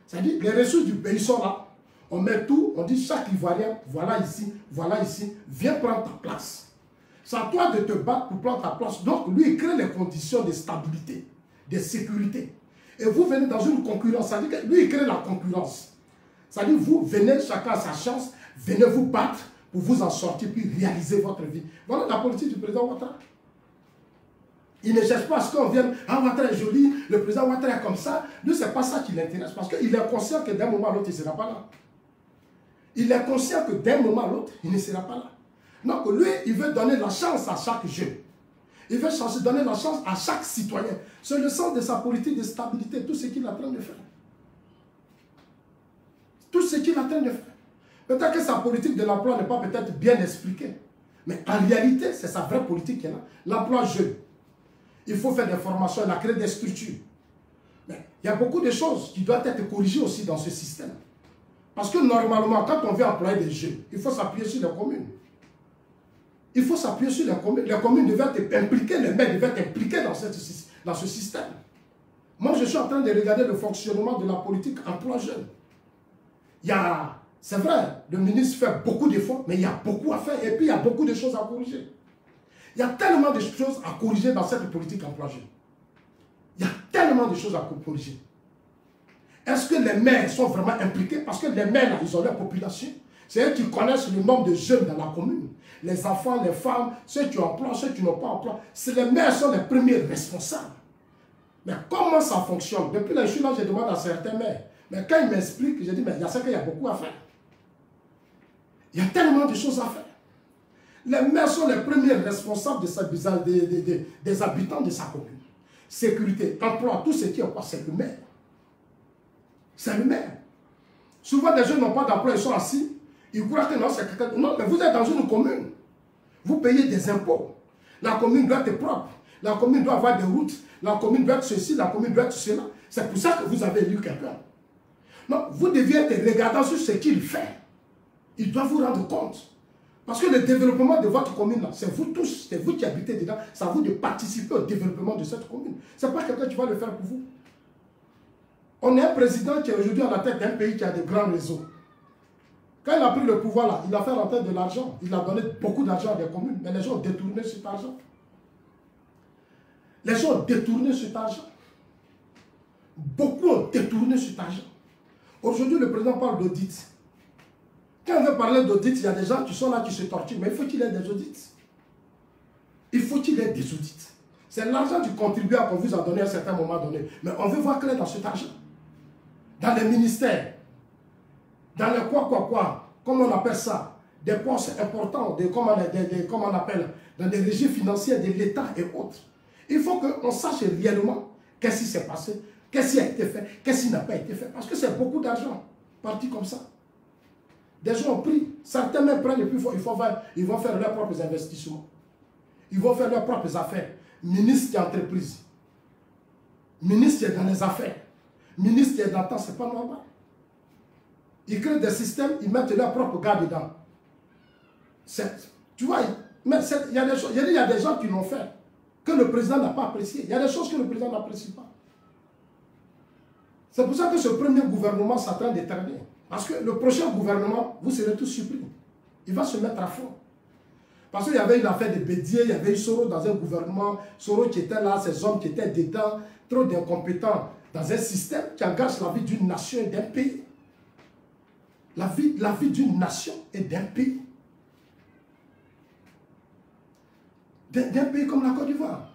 C'est-à-dire, les ressources du pays sont là. On met tout, on dit chaque Ivoirien, voilà ici, viens prendre ta place. C'est à toi de te battre pour prendre ta place. Donc, lui, il crée les conditions de stabilité, de sécurité. Et vous venez dans une concurrence. Ça veut dire que lui, il crée la concurrence. Ça veut dire vous venez, chacun à sa chance, venez vous battre pour vous en sortir, puis réaliser votre vie. Voilà la politique du président Ouattara. Il ne cherche pas à ce qu'on vienne, ah, Ouattara est joli, le président Ouattara est comme ça. Lui, ce n'est pas ça qui l'intéresse, parce qu'il est conscient que d'un moment à l'autre, il ne sera pas là. Il est conscient que d'un moment à l'autre, il ne sera pas là. Donc lui, il veut donner la chance à chaque jeune. Il veut donner la chance à chaque citoyen. C'est le sens de sa politique de stabilité, tout ce qu'il est en train de faire. Tout ce qu'il est en train de faire. Peut-être que sa politique de l'emploi n'est pas peut-être bien expliquée. Mais en réalité, c'est sa vraie politique qui est là. L'emploi jeune. Il faut faire des formations, il a créé des structures. Mais il y a beaucoup de choses qui doivent être corrigées aussi dans ce système. Parce que normalement, quand on veut employer des jeunes, il faut s'appuyer sur les communes. Il faut s'appuyer sur les communes. Les communes devaient être impliquées, les maires devaient être impliqués dans ce système. Moi, je suis en train de regarder le fonctionnement de la politique emploi jeune. C'est vrai, le ministre fait beaucoup d'efforts, mais il y a beaucoup à faire. Et puis, il y a beaucoup de choses à corriger. Il y a tellement de choses à corriger dans cette politique emploi jeune. Il y a tellement de choses à corriger. Est-ce que les maires sont vraiment impliqués? Parce que les maires, là, ils ont leur population. C'est eux qui connaissent le nombre de jeunes dans la commune. Les enfants, les femmes, ceux qui emploient, ceux qui n'ont pas emploi. Les maires sont les premiers responsables. Mais comment ça fonctionne? Depuis là, je suis là, je demande à certains maires. Mais quand ils m'expliquent, je dis, mais il y a ça qu'il y a beaucoup à faire. Il y a tellement de choses à faire. Les maires sont les premiers responsables des habitants de sa commune. Sécurité, emploi, tout ce qui est pas, c'est le maire. C'est le maire. Souvent, des jeunes n'ont pas d'emploi, ils sont assis. Ils croient que non, c'est quelqu'un. Non, mais vous êtes dans une commune. Vous payez des impôts. La commune doit être propre. La commune doit avoir des routes. La commune doit être ceci, la commune doit être cela. C'est pour ça que vous avez élu quelqu'un. Non, vous deviez être regardant sur ce qu'il fait. Il doit vous rendre compte. Parce que le développement de votre commune, c'est vous tous, c'est vous qui habitez dedans, c'est à vous de participer au développement de cette commune. Ce n'est pas quelqu'un qui va le faire pour vous. On est un président qui est aujourd'hui à la tête d'un pays qui a de grands réseaux. Quand il a pris le pouvoir là, il a fait rentrer de l'argent. Il a donné beaucoup d'argent à des communes, mais les gens ont détourné cet argent. Les gens ont détourné cet argent. Beaucoup ont détourné cet argent. Aujourd'hui, le président parle d'audit. Quand on veut parler d'audit, il y a des gens qui sont là, qui se torturent. Mais il faut qu'il ait des audits. Il faut qu'il ait des audits. C'est l'argent du contribuable qu'on vous a donné à un certain moment donné. Mais on veut voir clair dans cet argent. Dans les ministères, dans les quoi, comment on appelle ça, des postes importants, comment on appelle, dans des régies financières de l'État et autres. Il faut qu'on sache réellement qu'est-ce qui s'est passé, qu'est-ce qui a été fait, qu'est-ce qui n'a pas été fait. Parce que c'est beaucoup d'argent parti comme ça. Des gens ont pris, certains même prennent et puis ils vont faire leurs propres investissements. Ils vont faire leurs propres affaires. Ministre d'entreprise, ministre dans les affaires, ministre dans le temps, c'est pas normal. Ils créent des systèmes, ils mettent leur propre gars dedans. Tu vois, il y a des choses, il y a des gens qui l'ont fait, que le président n'a pas apprécié. Il y a des choses que le président n'apprécie pas. C'est pour ça que ce premier gouvernement s'attend d'éterner. Parce que le prochain gouvernement, vous serez tous surpris. Il va se mettre à fond. Parce qu'il y avait une affaire de Bédier, il y avait eu Soro dans un gouvernement, Soro qui était là, ces hommes qui étaient dedans, trop d'incompétents dans un système qui engage la vie d'une nation et d'un pays. La vie d'une nation et d'un pays. D'un pays comme la Côte d'Ivoire.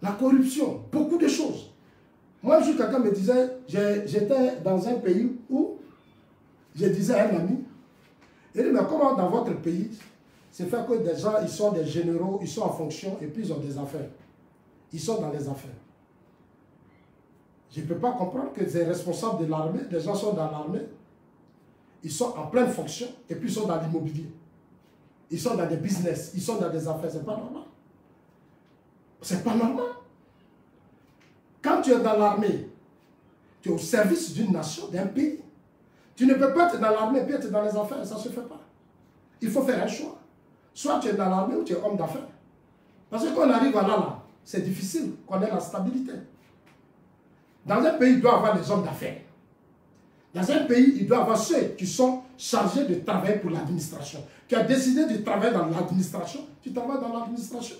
La corruption, beaucoup de choses. Moi, un jour, quelqu'un me disait, j'étais dans un pays où je disais à un ami, il dit, mais comment dans votre pays, c'est fait que des gens, ils sont des généraux, ils sont en fonction et puis ils ont des affaires. Ils sont dans les affaires. Je ne peux pas comprendre que des responsables de l'armée, des gens sont dans l'armée, ils sont en pleine fonction et puis ils sont dans l'immobilier. Ils sont dans des business, ils sont dans des affaires, c'est pas normal. C'est pas normal. Quand tu es dans l'armée, tu es au service d'une nation, d'un pays. Tu ne peux pas être dans l'armée et puis être dans les affaires, ça ne se fait pas. Il faut faire un choix. Soit tu es dans l'armée ou tu es homme d'affaires. Parce que quand on arrive à là, c'est difficile qu'on ait la stabilité. Dans un pays, il doit y avoir les hommes d'affaires. Dans un pays, il doit y avoir ceux qui sont chargés de travailler pour l'administration. Tu as décidé de travailler dans l'administration, tu travailles dans l'administration.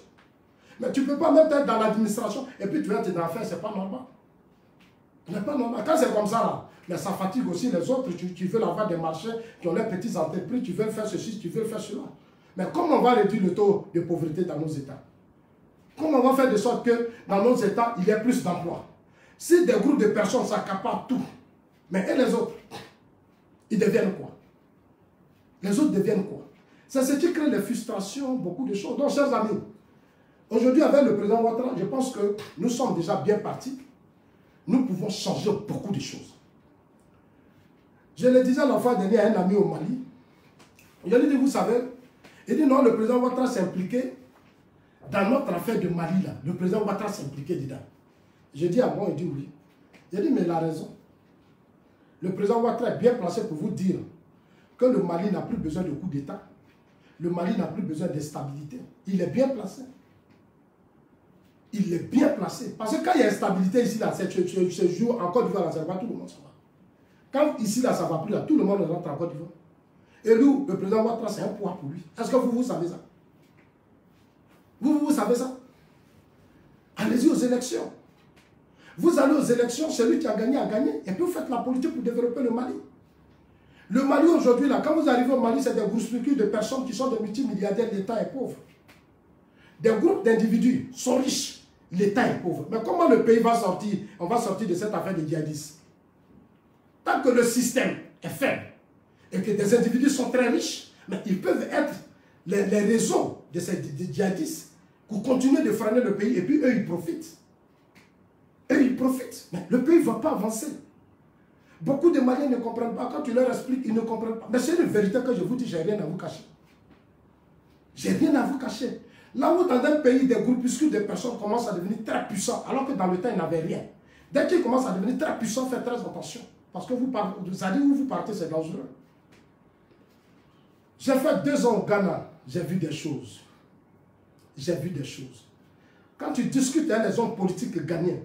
Mais tu ne peux pas même être dans l'administration et puis tu vas être dans l'affaire, ce n'est pas normal. Ce n'est pas normal. Quand c'est comme ça, là, mais ça fatigue aussi les autres. Tu veux avoir des marchés qui ont leurs petites entreprises, tu veux faire ceci, tu veux faire cela. Mais comment on va réduire le taux de pauvreté dans nos États? Comment on va faire de sorte que dans nos États, il y ait plus d'emplois? Si des groupes de personnes s'accaparent tout, mais et les autres, ils deviennent quoi? Les autres deviennent quoi? C'est ce qui crée les frustrations, beaucoup de choses. Donc, chers amis, aujourd'hui, avec le président Ouattara, je pense que nous sommes déjà bien partis. Nous pouvons changer beaucoup de choses. Je le disais la fois dernière à un ami au Mali. Je lui ai dit, vous savez, il dit non, le président Ouattara s'est impliqué dans notre affaire de Mali, là. Le président Ouattara s'est impliqué dedans. J'ai dit, ah bon, il dit oui. J'ai dit, mais il a raison. Le président Ouattara est bien placé pour vous dire que le Mali n'a plus besoin de coup d'État. Le Mali n'a plus besoin de stabilité. Il est bien placé. Il est bien placé. Parce que quand il y a instabilité ici, là, ce jour, en Côte d'Ivoire, ça ne va pas, tout le monde, ça va. Quand ici, là, ça ne va plus, là, tout le monde rentre en Côte d'Ivoire. Et nous, le président Ouattara, c'est un poids pour lui. Est-ce que vous savez ça? Vous savez ça? Allez-y aux élections. Vous allez aux élections, celui qui a gagné a gagné. Et puis vous faites la politique pour développer le Mali. Le Mali aujourd'hui, là, quand vous arrivez au Mali, c'est des groupuscules de personnes qui sont des multimilliardaires, l'État est pauvre. Des groupes d'individus sont riches, l'État est pauvre. Mais comment le pays va sortir? On va sortir de cette affaire de djihadistes. Tant que le système est faible et que des individus sont très riches, mais ils peuvent être les réseaux de ces djihadistes pour continuer de freiner le pays et puis eux, ils profitent. Eux, ils profitent. Mais le pays ne va pas avancer. Beaucoup de Maliens ne comprennent pas. Quand tu leur expliques, ils ne comprennent pas. Mais c'est une vérité que je vous dis, je n'ai rien à vous cacher. Je n'ai rien à vous cacher. Là où dans un pays, des groupuscules de personnes commencent à devenir très puissants, alors que dans le temps, ils n'avaient rien. Dès qu'ils commencent à devenir très puissants, faites très attention. Parce que vous allez où vous partez, c'est dangereux. J'ai fait 2 ans au Ghana, j'ai vu des choses. J'ai vu des choses. Quand tu discutes avec les hommes politiques ghanéens,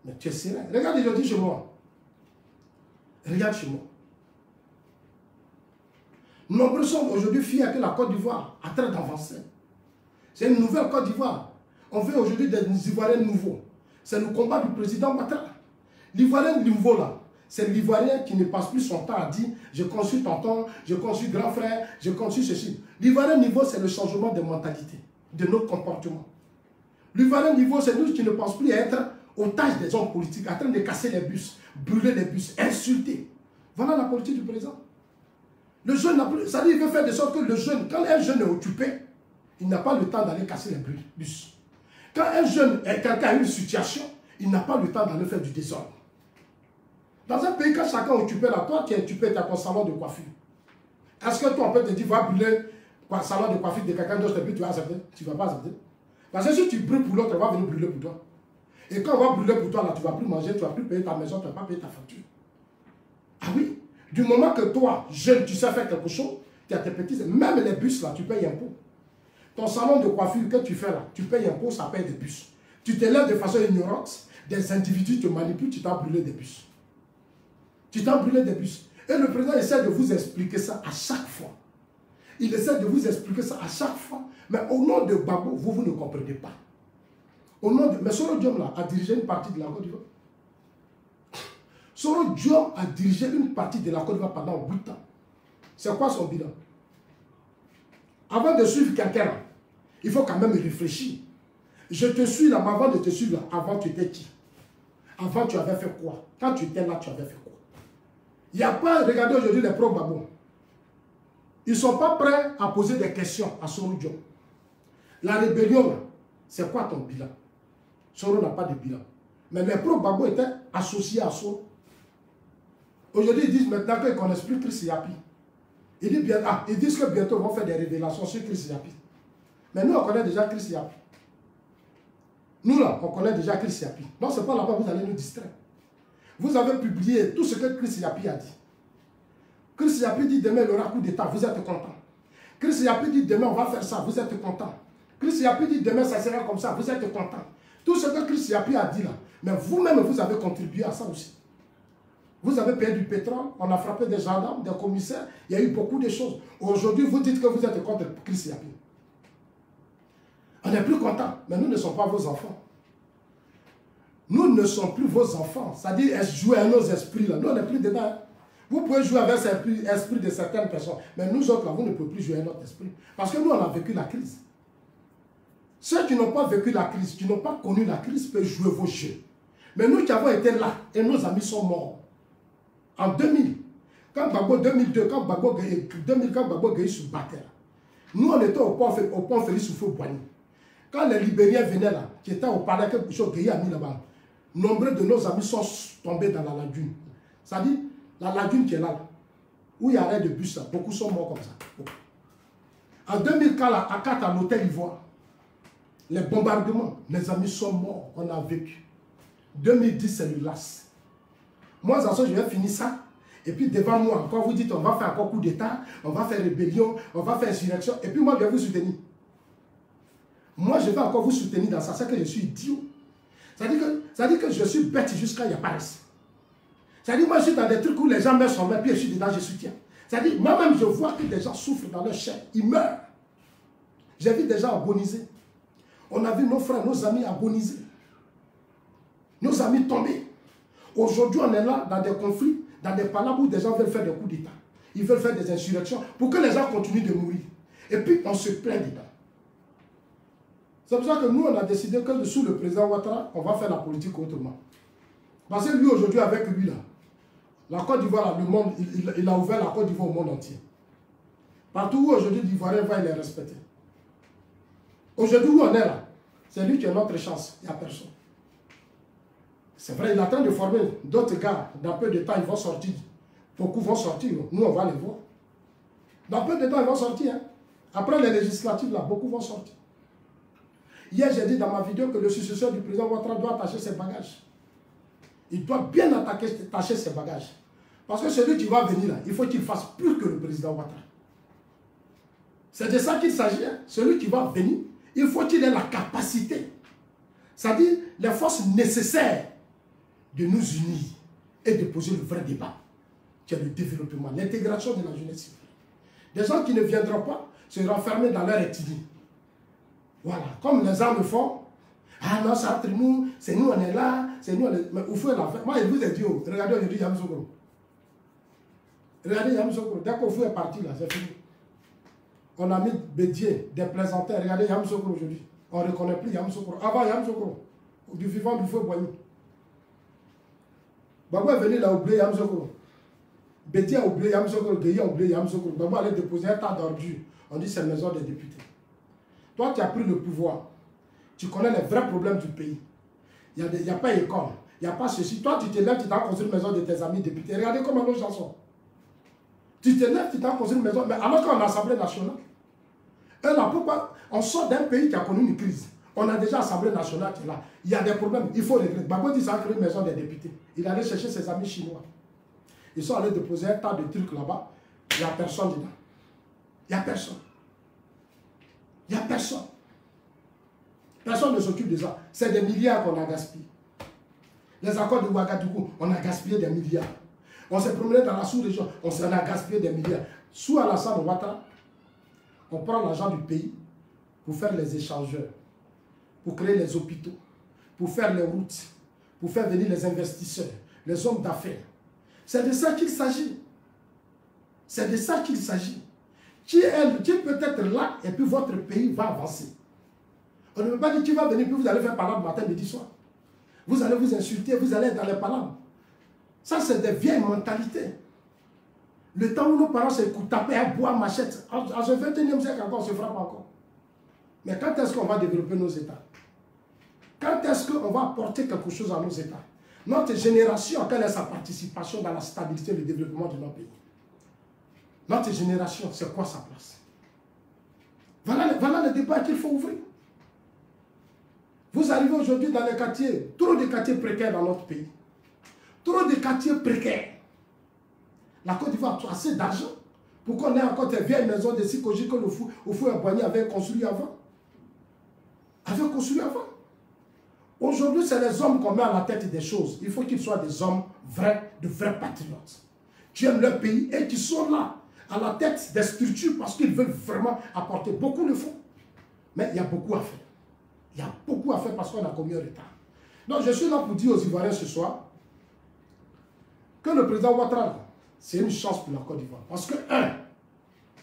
mais tu es serein. Regarde aujourd'hui chez moi. Regarde chez moi. Nombreux sont aujourd'hui fiers que la Côte d'Ivoire a très avancé. C'est une nouvelle Côte d'Ivoire. On veut aujourd'hui des Ivoiriens nouveaux. C'est le combat du président Ouattara. L'Ivoirien nouveau là, c'est l'Ivoirien qui ne passe plus son temps à dire « je conçus tonton, je conçus grand frère, je conçus ceci ». L'Ivoirien niveau, c'est le changement de mentalité, de notre comportement. L'Ivoirien niveau, c'est nous qui ne pensons plus à être otages des hommes politiques, en train de casser les bus, brûler les bus, insulter. Voilà la politique du président. Le jeune n'a plus, ça veut dire qu'il veut faire de sorte que le jeune, quand un jeune est occupé, il n'a pas le temps d'aller casser les bus. Quand un jeune, quelqu'un a une situation, il n'a pas le temps d'aller faire du désordre. Dans un pays, quand chacun est occupé là, toi tu es occupé, tu as ton salon de coiffure. Est-ce que toi on peut te dire, va brûler le salon de coiffure de quelqu'un d'autre, tu vas accepter? Tu ne vas pas accepter. Parce que si tu brûles pour l'autre, on va venir brûler pour toi. Et quand on va brûler pour toi, là, tu ne vas plus manger, tu ne vas plus payer ta maison, tu ne vas pas payer ta facture. Ah oui, du moment que toi, jeune, tu sais faire quelque chose, tu as tes petits, même les bus là, tu payes impôt. Ton salon de coiffure que tu fais là, tu payes impôt, ça paye des bus. Tu te lèves de façon ignorante, des individus te manipulent, tu t'as brûlé des bus. Tu t'as brûlé des bus. Et le président essaie de vous expliquer ça à chaque fois. Il essaie de vous expliquer ça à chaque fois. Mais au nom de Gbagbo, vous ne comprenez pas. Au nom de... Mais Soro Diom là, a dirigé une partie de la Côte d'Ivoire. Soro Diom a dirigé une partie de la Côte d'Ivoire pendant 8 ans. C'est quoi son bilan? Avant de suivre quelqu'un, il faut quand même réfléchir. Je te suis là, mais avant de te suivre là, avant tu étais qui? Avant tu avais fait quoi? Quand tu étais là, tu avais fait quoi? Il n'y a pas, regardez aujourd'hui les pro-Gbagbo. Ils ne sont pas prêts à poser des questions à Soro Diom. La rébellion, c'est quoi ton bilan? Soro n'a pas de bilan. Mais les pro-Gbagbo étaient associés à Soro. Aujourd'hui, ils disent maintenant qu'ils ne connaissent plus Chris Yapi. Ils disent que bientôt ils vont faire des révélations sur Chris Yapi. Mais nous, on connaît déjà Chris Yapi. Nous, là, on connaît déjà Chris Yapi. Non, ce n'est pas là-bas que vous allez nous distraire. Vous avez publié tout ce que Chris Yapi a dit. Chris Yapi dit demain il y aura coup d'État, vous êtes content. Chris Yapi dit demain on va faire ça, vous êtes content. Chris Yapi dit demain ça sera comme ça, vous êtes content. Tout ce que Chris Yapi a dit là, mais vous-même vous avez contribué à ça aussi. Vous avez payé du pétrole, on a frappé des gendarmes, des commissaires, il y a eu beaucoup de choses. Aujourd'hui vous dites que vous êtes contre Chris Yapi. On n'est plus content, mais nous ne sommes pas vos enfants. Nous ne sommes plus vos enfants. C'est-à-dire jouer à nos esprits là. Nous on n'est plus dedans. Vous pouvez jouer avec l'esprit de certaines personnes. Mais nous autres là, vous ne pouvez plus jouer à notre esprit. Parce que nous on a vécu la crise. Ceux qui n'ont pas vécu la crise, qui n'ont pas connu la crise, peuvent jouer vos jeux. Mais nous qui avons été là, et nos amis sont morts. En 2000, quand Gbagbo 2002, quand Gbagbo Gueye se battait, nous on était au pont Félix Houphouët-Boigny. Quand les Libériens venaient là, qui étaient au palais que Gueye a mis là-bas, nombreux de nos amis sont tombés dans la lagune. C'est-à-dire, la lagune qui est là, où il y a arrêt de bus là, beaucoup sont morts comme ça. En 2004, à 4 à l'hôtel Ivoire, les bombardements, mes amis sont morts, on a vécu. 2010, c'est le LAS. Moi, je vais finir ça. Et puis devant moi, encore vous dites, on va faire encore coup d'État, on va faire rébellion, on va faire insurrection. Et puis moi, je vais vous soutenir. Moi, je vais encore vous soutenir dans ça. C'est que je suis idiot. Ça dit que je suis bête jusqu'à y apparaître. Ça dit moi, je suis dans des trucs où les gens meurent sur moi, puis je suis dedans, je soutiens. Ça dit moi-même, je vois que des gens souffrent dans leur chair. Ils meurent. J'ai vu des gens agoniser. On a vu nos frères, nos amis agoniser. Nos amis tomber. Aujourd'hui, on est là dans des conflits, dans des palabres où des gens veulent faire des coups d'État. Ils veulent faire des insurrections pour que les gens continuent de mourir. Et puis, on se plaint dedans. C'est pour ça que nous, on a décidé que sous le président Ouattara, on va faire la politique autrement. Parce que lui, aujourd'hui, avec lui, là, la Côte d'Ivoire, le monde, il a ouvert la Côte d'Ivoire au monde entier. Partout où aujourd'hui l'Ivoirien va, il est respecté. Aujourd'hui où on est là, c'est lui qui a notre chance, il n'y a personne. C'est vrai, il est en train de former d'autres gars. Dans peu de temps, ils vont sortir. Beaucoup vont sortir, nous on va les voir. Dans peu de temps, ils vont sortir. Hein. Après les législatives, là, beaucoup vont sortir. Hier, j'ai dit dans ma vidéo que le successeur du président Ouattara doit attacher ses bagages. Il doit bien attacher ses bagages. Parce que celui qui va venir là, il faut qu'il fasse plus que le président Ouattara. C'est de ça qu'il s'agit. Hein. Celui qui va venir, il faut qu'il ait la capacité, c'est-à-dire les forces nécessaires de nous unir et de poser le vrai débat, qui est le développement, l'intégration de la jeunesse civile. Des gens qui ne viendront pas se renfermer dans leur ethnie. Voilà, comme les gens le font. Ah non, c'est entre nous, c'est nous on est là, c'est nous on est... Mais au fond, moi je vous ai dit, oh, regardez aujourd'hui Yamoussoukro. Regardez Yamoussoukro, dès qu'Oufou est parti là, c'est fini. On a mis Bédier, des plaisantins, regardez Yamoussoukro aujourd'hui. On ne reconnaît plus Yamoussoukro. Avant Yamoussoukro, du vivant du feu Boigny. Babou est venu là oublier Yamoussoukro. Bédier a oublié Yamoussoukro, Gueye a oublié Yamoussoukro. Babou allait déposer un tas d'ordures. On dit c'est maison des députés. Toi, tu as pris le pouvoir. Tu connais les vrais problèmes du pays. Il n'y a pas école. Il n'y a pas ceci. Toi, tu te lèves, tu t'as construit une maison de tes amis députés. Regardez comment nos gens sont. Tu te lèves, tu t'as construit une maison. Mais alors qu'on a l'Assemblée nationale, et là, pourquoi on sort d'un pays qui a connu une crise? On a déjà l'Assemblée nationale qui est là. Il y a des problèmes. Il faut régler. Babou dit ça a créé une maison des députés. Il allait chercher ses amis chinois. Ils sont allés déposer un tas de trucs là-bas. Il n'y a personne dedans. Il n'y a personne. Il n'y a personne. Personne ne s'occupe de ça. C'est des milliards qu'on a gaspillés. Les accords de Ouagadougou, on a gaspillé des milliards. On s'est promené dans la sous-région, on s'en a gaspillé des milliards. Sous Alassane Ouattara, on prend l'argent du pays pour faire les échangeurs, pour créer les hôpitaux, pour faire les routes, pour faire venir les investisseurs, les hommes d'affaires. C'est de ça qu'il s'agit. C'est de ça qu'il s'agit. Qui peut être là et puis votre pays va avancer. On ne peut pas dire qui va venir puis vous allez faire parole matin, midi, soir. Vous allez vous insulter, vous allez être dans les palabres. Ça, c'est des vieilles mentalités. Le temps où nos parents se tapaient à bois, machette, en ce 21e siècle encore, on se frappe encore. Mais quand est-ce qu'on va développer nos États? Quand est-ce qu'on va apporter quelque chose à nos États? Notre génération, quelle est sa participation dans la stabilité et le développement de nos pays? Notre génération, c'est quoi sa place? Voilà le débat qu'il faut ouvrir. Vous arrivez aujourd'hui dans les quartiers, trop de quartiers précaires dans notre pays. Trop de quartiers précaires. La Côte d'Ivoire a assez d'argent pour qu'on ait encore des vieilles maisons de Sikoji que le fou et Boigny avait construit avant. Aujourd'hui, c'est les hommes qu'on met à la tête des choses. Il faut qu'ils soient des hommes vrais, de vrais patriotes, qui aiment leur pays et qui sont là, à la tête des structures parce qu'ils veulent vraiment apporter. Beaucoup le font. Mais il y a beaucoup à faire. Il y a beaucoup à faire parce qu'on a commis un retard. Donc je suis là pour dire aux Ivoiriens ce soir que le président Ouattara, c'est une chance pour la Côte d'Ivoire. Parce que,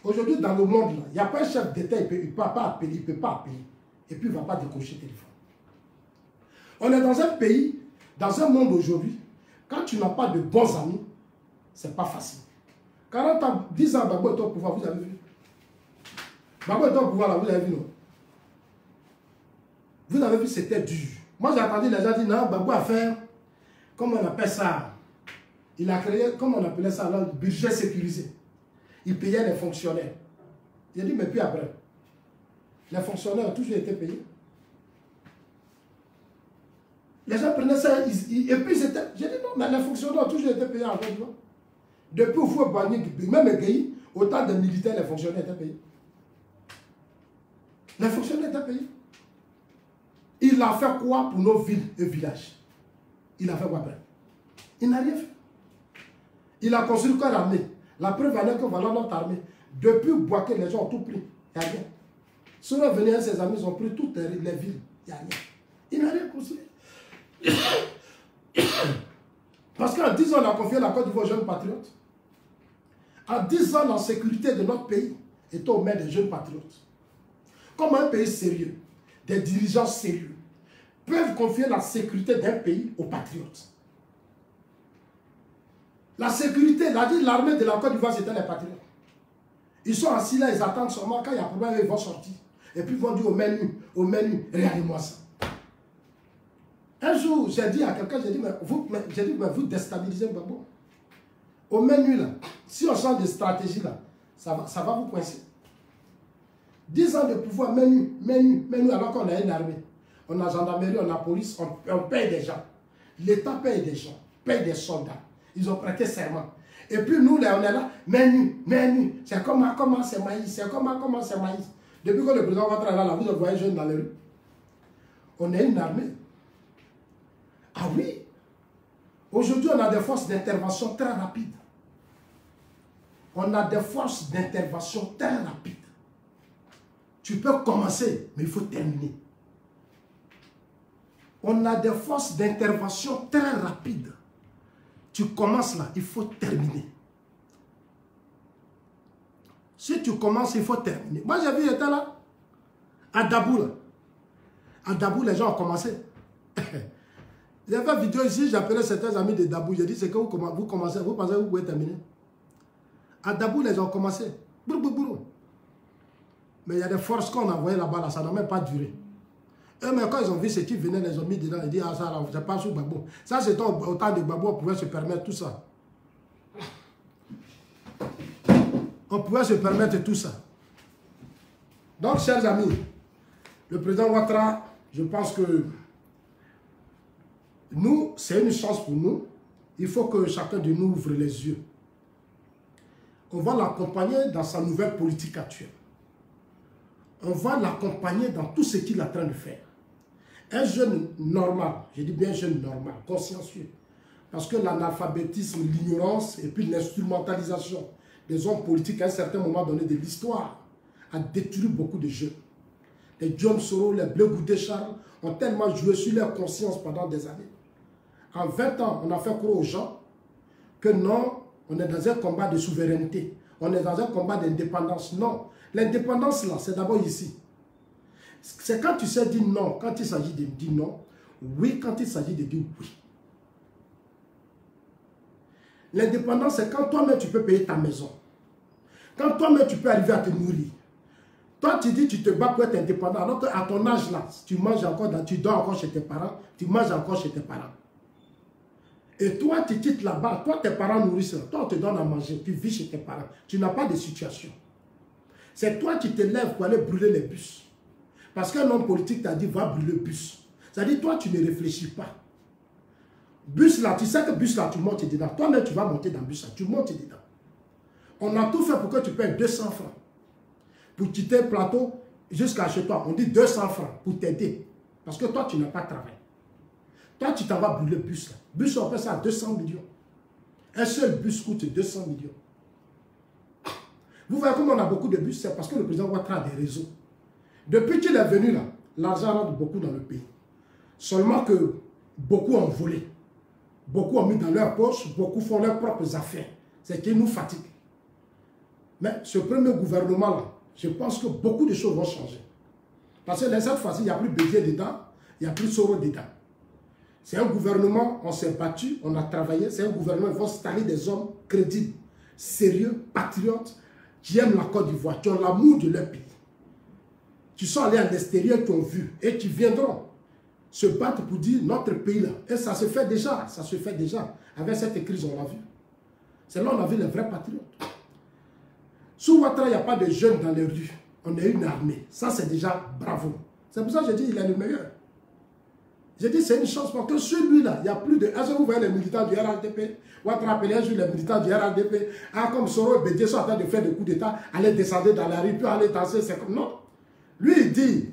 aujourd'hui dans le monde, il n'y a pas un chef d'État, il ne peut pas appeler, et puis il ne va pas décocher le téléphone. On est dans un pays, dans un monde aujourd'hui, quand tu n'as pas de bons amis, ce n'est pas facile. 40 ans, 10 ans, Babou est au pouvoir, vous avez vu. Babou est au pouvoir, là, vous avez vu, non? Vous avez vu, c'était dur. Moi, j'ai entendu les gens dire, non, Babou a fait, comment on appelle ça? Il a créé, comment on appelait ça, là, le budget sécurisé. Il payait les fonctionnaires. J'ai dit, mais puis après, les fonctionnaires ont toujours été payés. Les gens prenaient ça, et puis c'était... J'ai dit, non, mais les fonctionnaires ont toujours été payés en fait. Depuis Oufou Boigny, même Gueye, autant de militaires, les fonctionnaires étaient payés. Les fonctionnaires étaient payés. Il a fait quoi pour nos villes et villages? Il a fait quoi après? Il n'a rien fait. Il a construit quoi l'armée? La preuve en est que voilà notre armée. Depuis Boaké, les gens ont tout pris. Il n'y a rien. Ceux qui venaient avec ses amis, ils ont pris toutes les villes. Il n'y a rien. Il n'a rien construit. Parce qu'en 10 ans, on a confié la Côte d'Ivoire aux jeunes patriotes. En 10 ans, la sécurité de notre pays est aux mains des jeunes patriotes. Comme un pays sérieux, des dirigeants sérieux peuvent confier la sécurité d'un pays aux patriotes. La sécurité, l'armée de la Côte d'Ivoire, c'était les patriotes. Ils sont assis là, ils attendent seulement quand il y a un problème, ils vont sortir. Et puis ils vont dire au menu, regardez-moi ça. Un jour, j'ai dit à quelqu'un, j'ai dit, mais vous déstabilisez Babou. Au menu là, si on change de stratégie là, ça va vous coincer. 10 ans de pouvoir, menu, alors qu'on a une armée. On a gendarmerie, on a police, on paye des gens. L'État paye des gens, paye des soldats. Ils ont prêté serment. Et puis nous, là, on est là, menu. C'est comment c'est maïs, c'est comment c'est maïs. Depuis que le président Ouattara est là, vous voyez jeunes dans les rues. On est une armée. Ah oui. Aujourd'hui, on a des forces d'intervention très rapides. On a des forces d'intervention très rapides. Tu peux commencer, mais il faut terminer. On a des forces d'intervention très rapides. Tu commences là, il faut terminer. Si tu commences, il faut terminer. Moi, j'ai vu, j'étais là, à Dabou. À Dabou, les gens ont commencé. J'ai fait une vidéo ici, j'appelais certains amis de Dabou. J'ai dit, c'est que vous commencez, vous pensez que vous pouvez terminer. À Dabou, les gens ont commencé. Mais il y a des forces qu'on a envoyées là-bas, là, ça n'a même pas duré. Et mais quand ils ont vu ce qui venait, les ont mis dedans, ils disent, ah ça, c'est pas sous Gbagbo. Ça, c'est au temps de Gbagbo, on pouvait se permettre tout ça. On pouvait se permettre tout ça. Donc, chers amis, le président Ouattara, je pense que nous, c'est une chance pour nous. Il faut que chacun de nous ouvre les yeux. On va l'accompagner dans sa nouvelle politique actuelle. On va l'accompagner dans tout ce qu'il est en train de faire. Un jeune normal, je dis bien jeune normal, consciencieux. Parce que l'analphabétisme, l'ignorance et puis l'instrumentalisation des hommes politiques à un certain moment donné de l'histoire a détruit beaucoup de jeunes. Les John Soros, les Blé Goudé Charles ont tellement joué sur leur conscience pendant des années. En 20 ans, on a fait croire aux gens que non, on est dans un combat de souveraineté. On est dans un combat d'indépendance. Non. L'indépendance, là, c'est d'abord ici. C'est quand tu sais dire non, quand il s'agit de dire non. Oui, quand il s'agit de dire oui. L'indépendance, c'est quand toi-même, tu peux payer ta maison. Quand toi-même, tu peux arriver à te nourrir. Toi, tu dis tu te bats pour être indépendant, alors qu'à ton âge, là, tu manges encore, tu dors encore chez tes parents, tu manges encore chez tes parents. Et toi, tu quittes là-bas, toi, tes parents nourrissent, toi, on te donne à manger, tu vis chez tes parents. Tu n'as pas de situation. C'est toi qui te lèves pour aller brûler les bus. Parce qu'un homme politique t'a dit, va brûler le bus. C'est-à-dire, toi, tu ne réfléchis pas. Bus là, tu sais que bus là, tu montes dedans. Toi-même, tu vas monter dans le bus là, tu montes dedans. On a tout fait pour que tu payes 200 francs. Pour quitter le plateau jusqu'à chez toi. On dit 200 francs pour t'aider. Parce que toi, tu n'as pas travaillé. Toi, tu t'en vas brûler le bus là. Bus, on fait ça à 200 millions. Un seul bus coûte 200 millions. Vous voyez comment on a beaucoup de bus, c'est parce que le président Ouattara a des réseaux. Depuis qu'il est venu là, l'argent rentre beaucoup dans le pays. Seulement que beaucoup ont volé. Beaucoup ont mis dans leur poche, beaucoup font leurs propres affaires. C'est qui nous fatigue. Mais ce premier gouvernement là, je pense que beaucoup de choses vont changer. Parce que cette fois-ci, il n'y a plus Bédié dedans, il n'y a plus Soro dedans. C'est un gouvernement, on s'est battu, on a travaillé. C'est un gouvernement, il faut installer des hommes crédibles, sérieux, patriotes, qui aiment la Côte d'Ivoire, qui ont l'amour de leur pays. Qui sont allés à l'extérieur, qui ont vu, et qui viendront se battre pour dire notre pays là. Et ça se fait déjà, ça se fait déjà. Avec cette crise, on l'a vu. C'est là qu'on a vu les vrais patriotes. Sous Ouattara, il n'y a pas de jeunes dans les rues. On est une armée. Ça, c'est déjà bravo. C'est pour ça que j'ai dit qu'il est le meilleur. J'ai dit c'est une chance parce que celui-là, il y a plus de... Est-ce que vous voyez les militants du RHDP? Ouattara appelait un jour les militants du RHDP. Ah, comme Soro et Bédié sont en train de faire des coups d'État, aller descendre dans la rue, puis aller danser. C'est comme... Non. Lui, il dit,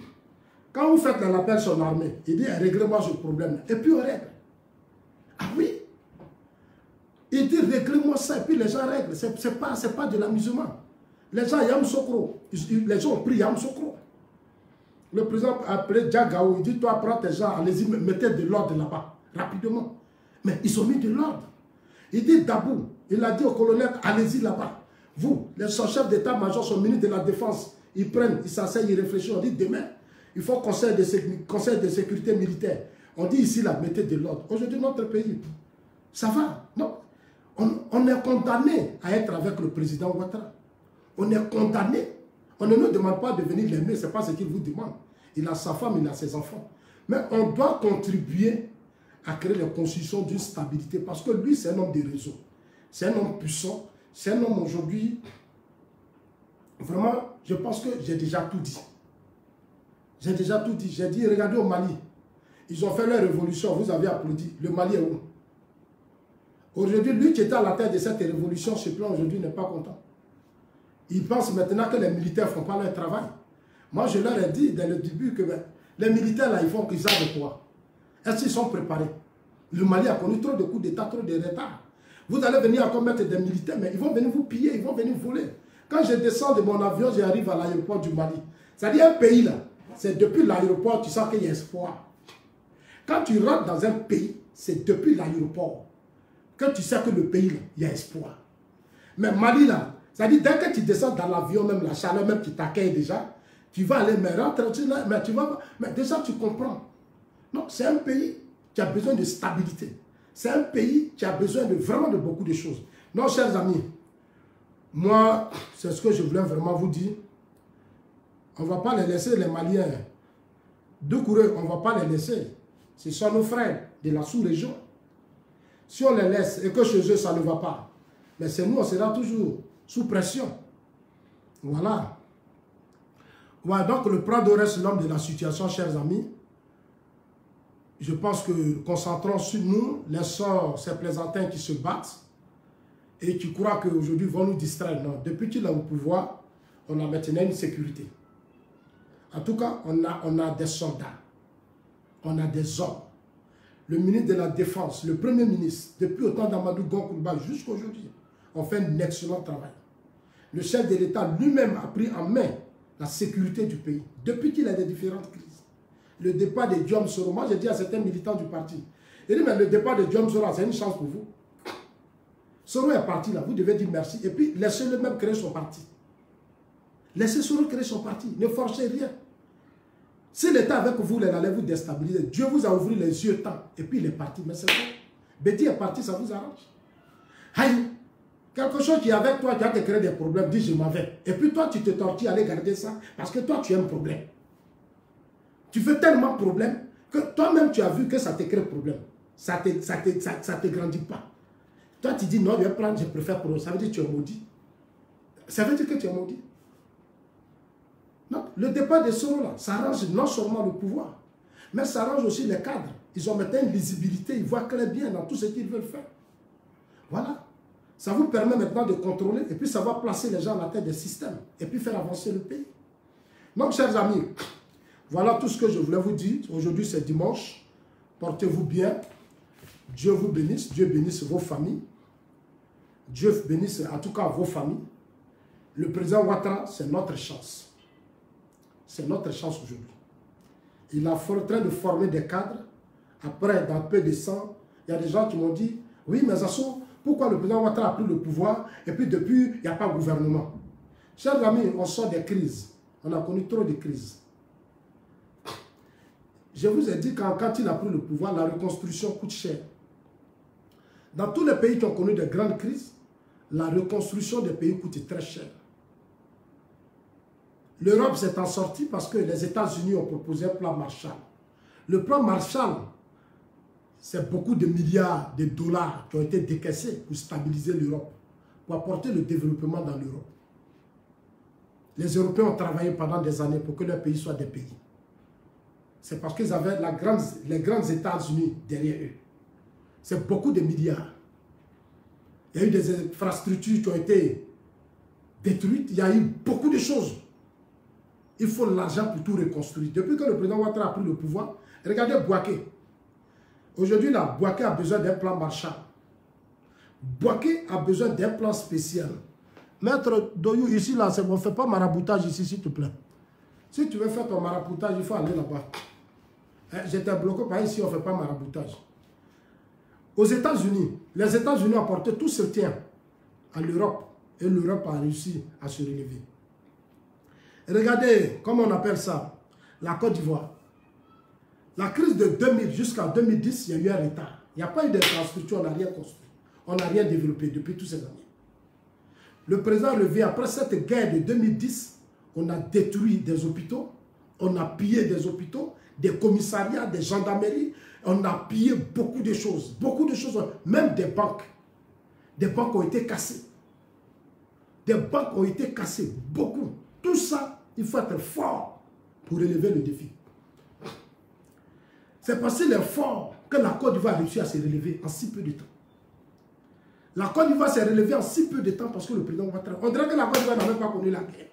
quand vous faites l'appel sur l'armée, il dit, réglez-moi ce problème. Et puis on règle. Ah oui. Il dit, réglez-moi ça. Et puis les gens règlent. C'est pas de l'amusement. Les gens, Yam Sokro. Les gens ont pris Yam Sokro. Le président a appelé Diagaou. Il dit, toi, prends tes gens, allez-y, mettez de l'ordre là-bas. Rapidement. Mais ils ont mis de l'ordre. Il dit, Dabou, il a dit au colonel, allez-y là-bas. Vous, les chefs d'état-major, sont ministres de la Défense. Ils prennent, ils s'asseyent, ils réfléchissent. On dit, demain, il faut conseil de sécurité militaire. On dit ici, là, mettez de l'ordre. Aujourd'hui, notre pays, ça va. Non. On est condamné à être avec le président Ouattara. On est condamné. On ne nous demande pas de venir l'aimer, ce n'est pas ce qu'il vous demande. Il a sa femme, il a ses enfants. Mais on doit contribuer à créer les conditions d'une stabilité. Parce que lui, c'est un homme de réseau. C'est un homme puissant. C'est un homme aujourd'hui... Vraiment, je pense que j'ai déjà tout dit. J'ai déjà tout dit. J'ai dit, regardez au Mali. Ils ont fait leur révolution, vous avez applaudi. Le Mali est où? Aujourd'hui, lui qui était à la tête de cette révolution, ce plan aujourd'hui n'est pas content. Il pense maintenant que les militaires ne font pas leur travail. Moi, je leur ai dit dès le début que les militaires, là, ils font qu'ils savent de quoi. Est-ce qu'ils sont préparés? Le Mali a connu trop de coups d'État, trop de retard. Vous allez venir encore mettre des militaires, mais ils vont venir vous piller, ils vont venir voler. Quand je descends de mon avion, j'arrive à l'aéroport du Mali. C'est-à-dire un pays, là, c'est depuis l'aéroport, tu sens qu'il y a espoir. Quand tu rentres dans un pays, c'est depuis l'aéroport que tu sais que le pays, là, il y a espoir. Mais Mali, là, c'est-à-dire dès que tu descends dans l'avion, même la chaleur, même qui t'accueille déjà, tu vas aller, mais rentre, mais tu vas, mais déjà tu comprends. Non, c'est un pays qui a besoin de stabilité. C'est un pays qui a besoin de vraiment de beaucoup de choses. Non, chers amis, moi, c'est ce que je voulais vraiment vous dire. On ne va pas les laisser, les Maliens. De coureur, on ne va pas les laisser. Ce sont nos frères de la sous-région. Si on les laisse et que chez eux, ça ne va pas, mais c'est nous, on sera toujours sous pression. Voilà. Ouais, donc le Prado reste l'homme de la situation, chers amis. Je pense que concentrons sur nous, laissons ces plaisantins qui se battent et qui croient qu'aujourd'hui vont nous distraire. Non, depuis qu'il est au pouvoir, on a maintenant une sécurité. En tout cas, on a des soldats, on a des hommes. Le ministre de la Défense, le Premier ministre, depuis au temps d'Amadou Gon Coulibaly jusqu'à aujourd'hui, ont fait un excellent travail. Le chef de l'État lui-même a pris en main la sécurité du pays, depuis qu'il a des différentes crises. Le départ de Diom Soro, moi j'ai dit à certains militants du parti, il dit mais le départ de Diom Soro, c'est une chance pour vous. Soro est parti là, vous devez dire merci. Et puis laissez-le même créer son parti. Laissez Soro créer son parti, ne forcez rien. Si l'État avec vous, il allait vous déstabiliser, Dieu vous a ouvert les yeux tant, et puis il est parti. Mais c'est bon. Betty est parti, ça vous arrange. Aïe, quelque chose qui est avec toi, qui a te créé des problèmes, dis je m'en vais. Et puis toi, tu te tortilles à aller garder ça, parce que toi, tu as un problème. Tu fais tellement de problèmes, que toi-même, tu as vu que ça te crée problème. Ça te grandit pas. Toi, tu dis non, je vais prendre, je préfère pour eux. Ça veut dire que tu es maudit. Ça veut dire que tu es maudit. Non, le départ de Soro, là, ça arrange non seulement le pouvoir, mais ça arrange aussi les cadres. Ils ont maintenant une lisibilité, ils voient clair bien dans tout ce qu'ils veulent faire. Voilà. Ça vous permet maintenant de contrôler, et puis ça va placer les gens à la tête des systèmes, et puis faire avancer le pays. Donc, chers amis, voilà tout ce que je voulais vous dire. Aujourd'hui, c'est dimanche. Portez-vous bien. Dieu vous bénisse. Dieu bénisse vos familles. Dieu bénisse en tout cas vos familles. Le président Ouattara, c'est notre chance. C'est notre chance aujourd'hui. Il est en train de former des cadres. Après, dans peu de sang, il y a des gens qui m'ont dit, oui, mais Zasso, pourquoi le président Ouattara a pris le pouvoir et puis depuis, il n'y a pas de gouvernement. Chers amis, on sort des crises. On a connu trop de crises. Je vous ai dit que quand il a pris le pouvoir, la reconstruction coûte cher. Dans tous les pays qui ont connu de grandes crises, la reconstruction des pays coûte très cher. L'Europe s'est en sortie parce que les États-Unis ont proposé un plan Marshall. Le plan Marshall, c'est beaucoup de milliards de dollars qui ont été décaissés pour stabiliser l'Europe, pour apporter le développement dans l'Europe. Les Européens ont travaillé pendant des années pour que leur pays soit des pays. C'est parce qu'ils avaient les grands États-Unis derrière eux. C'est beaucoup de milliards. Il y a eu des infrastructures qui ont été détruites. Il y a eu beaucoup de choses. Il faut l'argent pour tout reconstruire. Depuis que le président Ouattara a pris le pouvoir, regardez Bouaké. Aujourd'hui, là, Bouaké a besoin d'un plan Marshall. Bouaké a besoin d'un plan spécial. Maître Doyou, ici, là, on ne fait pas maraboutage ici, s'il te plaît. Si tu veux faire ton maraboutage, il faut aller là-bas. J'étais bloqué par ici, on ne fait pas maraboutage. Aux États-Unis, les États-Unis ont apporté tout ce tien à l'Europe. Et l'Europe a réussi à se relever. Regardez, comment on appelle ça, la Côte d'Ivoire. La crise de 2000 jusqu'en 2010, il y a eu un retard. Il n'y a pas eu d'infrastructure, on n'a rien construit. On n'a rien développé depuis toutes ces années. Le président Levé, après cette guerre de 2010, on a détruit des hôpitaux, on a pillé des hôpitaux, des commissariats, des gendarmeries, on a pillé beaucoup de choses, même des banques. Des banques ont été cassées. Des banques ont été cassées, beaucoup. Tout ça, il faut être fort pour relever le défi. C'est parce qu'il est fort que la Côte d'Ivoire a réussi à se relever en si peu de temps. La Côte d'Ivoire s'est relevée en si peu de temps parce que le président Ouattara. On dirait que la Côte d'Ivoire n'a même pas connu la guerre.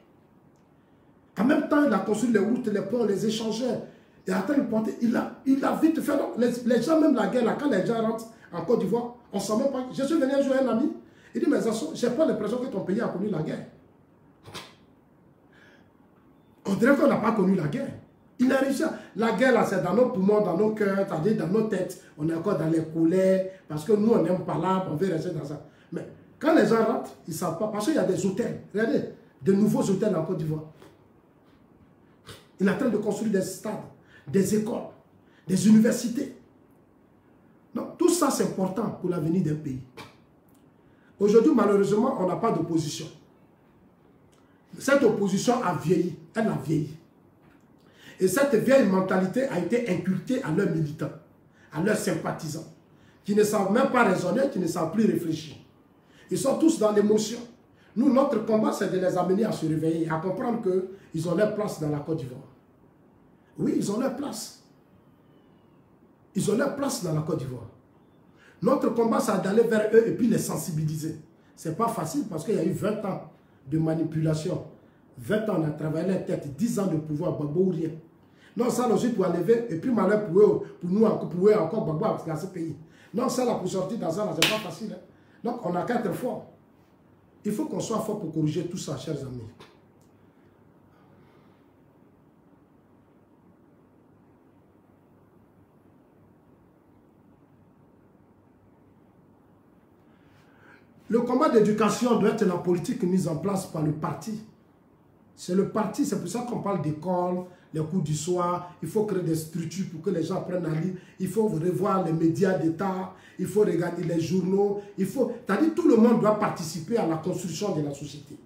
En même temps, il a construit les routes, les ponts, les échangeurs. Et après, il a vite fait. Donc, les gens, même la guerre, là, quand les gens rentrent en Côte d'Ivoire, on ne sait même pas. Je suis venu un jour un ami. Il dit, mais je n'ai pas l'impression que ton pays a connu la guerre. On dirait qu'on n'a pas connu la guerre. Il a réussi. La guerre, là, c'est dans nos poumons, dans nos cœurs, c'est-à-dire dans nos têtes. On est encore dans les colères, parce que nous, on n'aime pas là, on veut rester dans ça. Mais quand les gens rentrent, ils ne savent pas. Parce qu'il y a des hôtels. Regardez, de nouveaux hôtels en Côte d'Ivoire. Il est en train de construire des stades, des écoles, des universités. Donc, tout ça, c'est important pour l'avenir d'un pays. Aujourd'hui, malheureusement, on n'a pas d'opposition. Cette opposition a vieilli. Elle a vieilli. Et cette vieille mentalité a été inculquée à leurs militants, à leurs sympathisants, qui ne savent même pas raisonner, qui ne savent plus réfléchir. Ils sont tous dans l'émotion. Nous, notre combat, c'est de les amener à se réveiller, à comprendre qu'ils ont leur place dans la Côte d'Ivoire. Oui, ils ont leur place. Ils ont leur place dans la Côte d'Ivoire. Notre combat, c'est d'aller vers eux et puis les sensibiliser. Ce n'est pas facile parce qu'il y a eu 20 ans de manipulation. 20 ans, on a travaillé la tête, 10 ans de pouvoir, Gbagbo ou rien. Non, ça, là aussi, pour enlever, et puis malheur pour eux, pour nous, pour eux encore, Gbagbo dans ce pays. Non, ça, là, pour sortir dans ça, là, c'est pas facile. Hein. Donc, on a qu'à être fort. Il faut qu'on soit fort pour corriger tout ça, chers amis. Le combat d'éducation doit être la politique mise en place par le parti. C'est le parti, c'est pour ça qu'on parle d'école, les cours du soir, il faut créer des structures pour que les gens apprennent à lire, il faut revoir les médias d'État, il faut regarder les journaux, c'est-à-dire tout le monde doit participer à la construction de la société.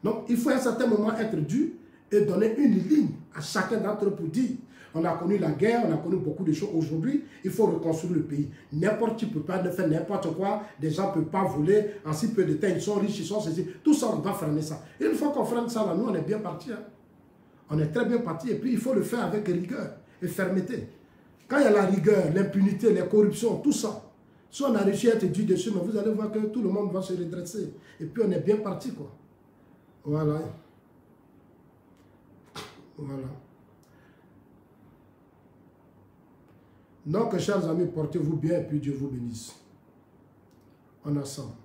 Donc il faut à un certain moment être dû et donner une ligne à chacun d'entre eux pour dire, on a connu la guerre, on a connu beaucoup de choses. Aujourd'hui, il faut reconstruire le pays. N'importe qui ne peut pas faire n'importe quoi. Des gens ne peuvent pas voler. En si peu de temps, ils sont riches, ils sont ceci. Tout ça, on doit freiner ça. Et une fois qu'on freine ça, là, nous, on est bien partis. Hein. On est très bien partis. Et puis, il faut le faire avec rigueur et fermeté. Quand il y a la rigueur, l'impunité, les corruptions, tout ça, si on a réussi à être dû dessus, mais vous allez voir que tout le monde va se redresser. Et puis, on est bien partis, quoi. Voilà. Voilà. Donc, chers amis, portez-vous bien et puis Dieu vous bénisse. En ensemble.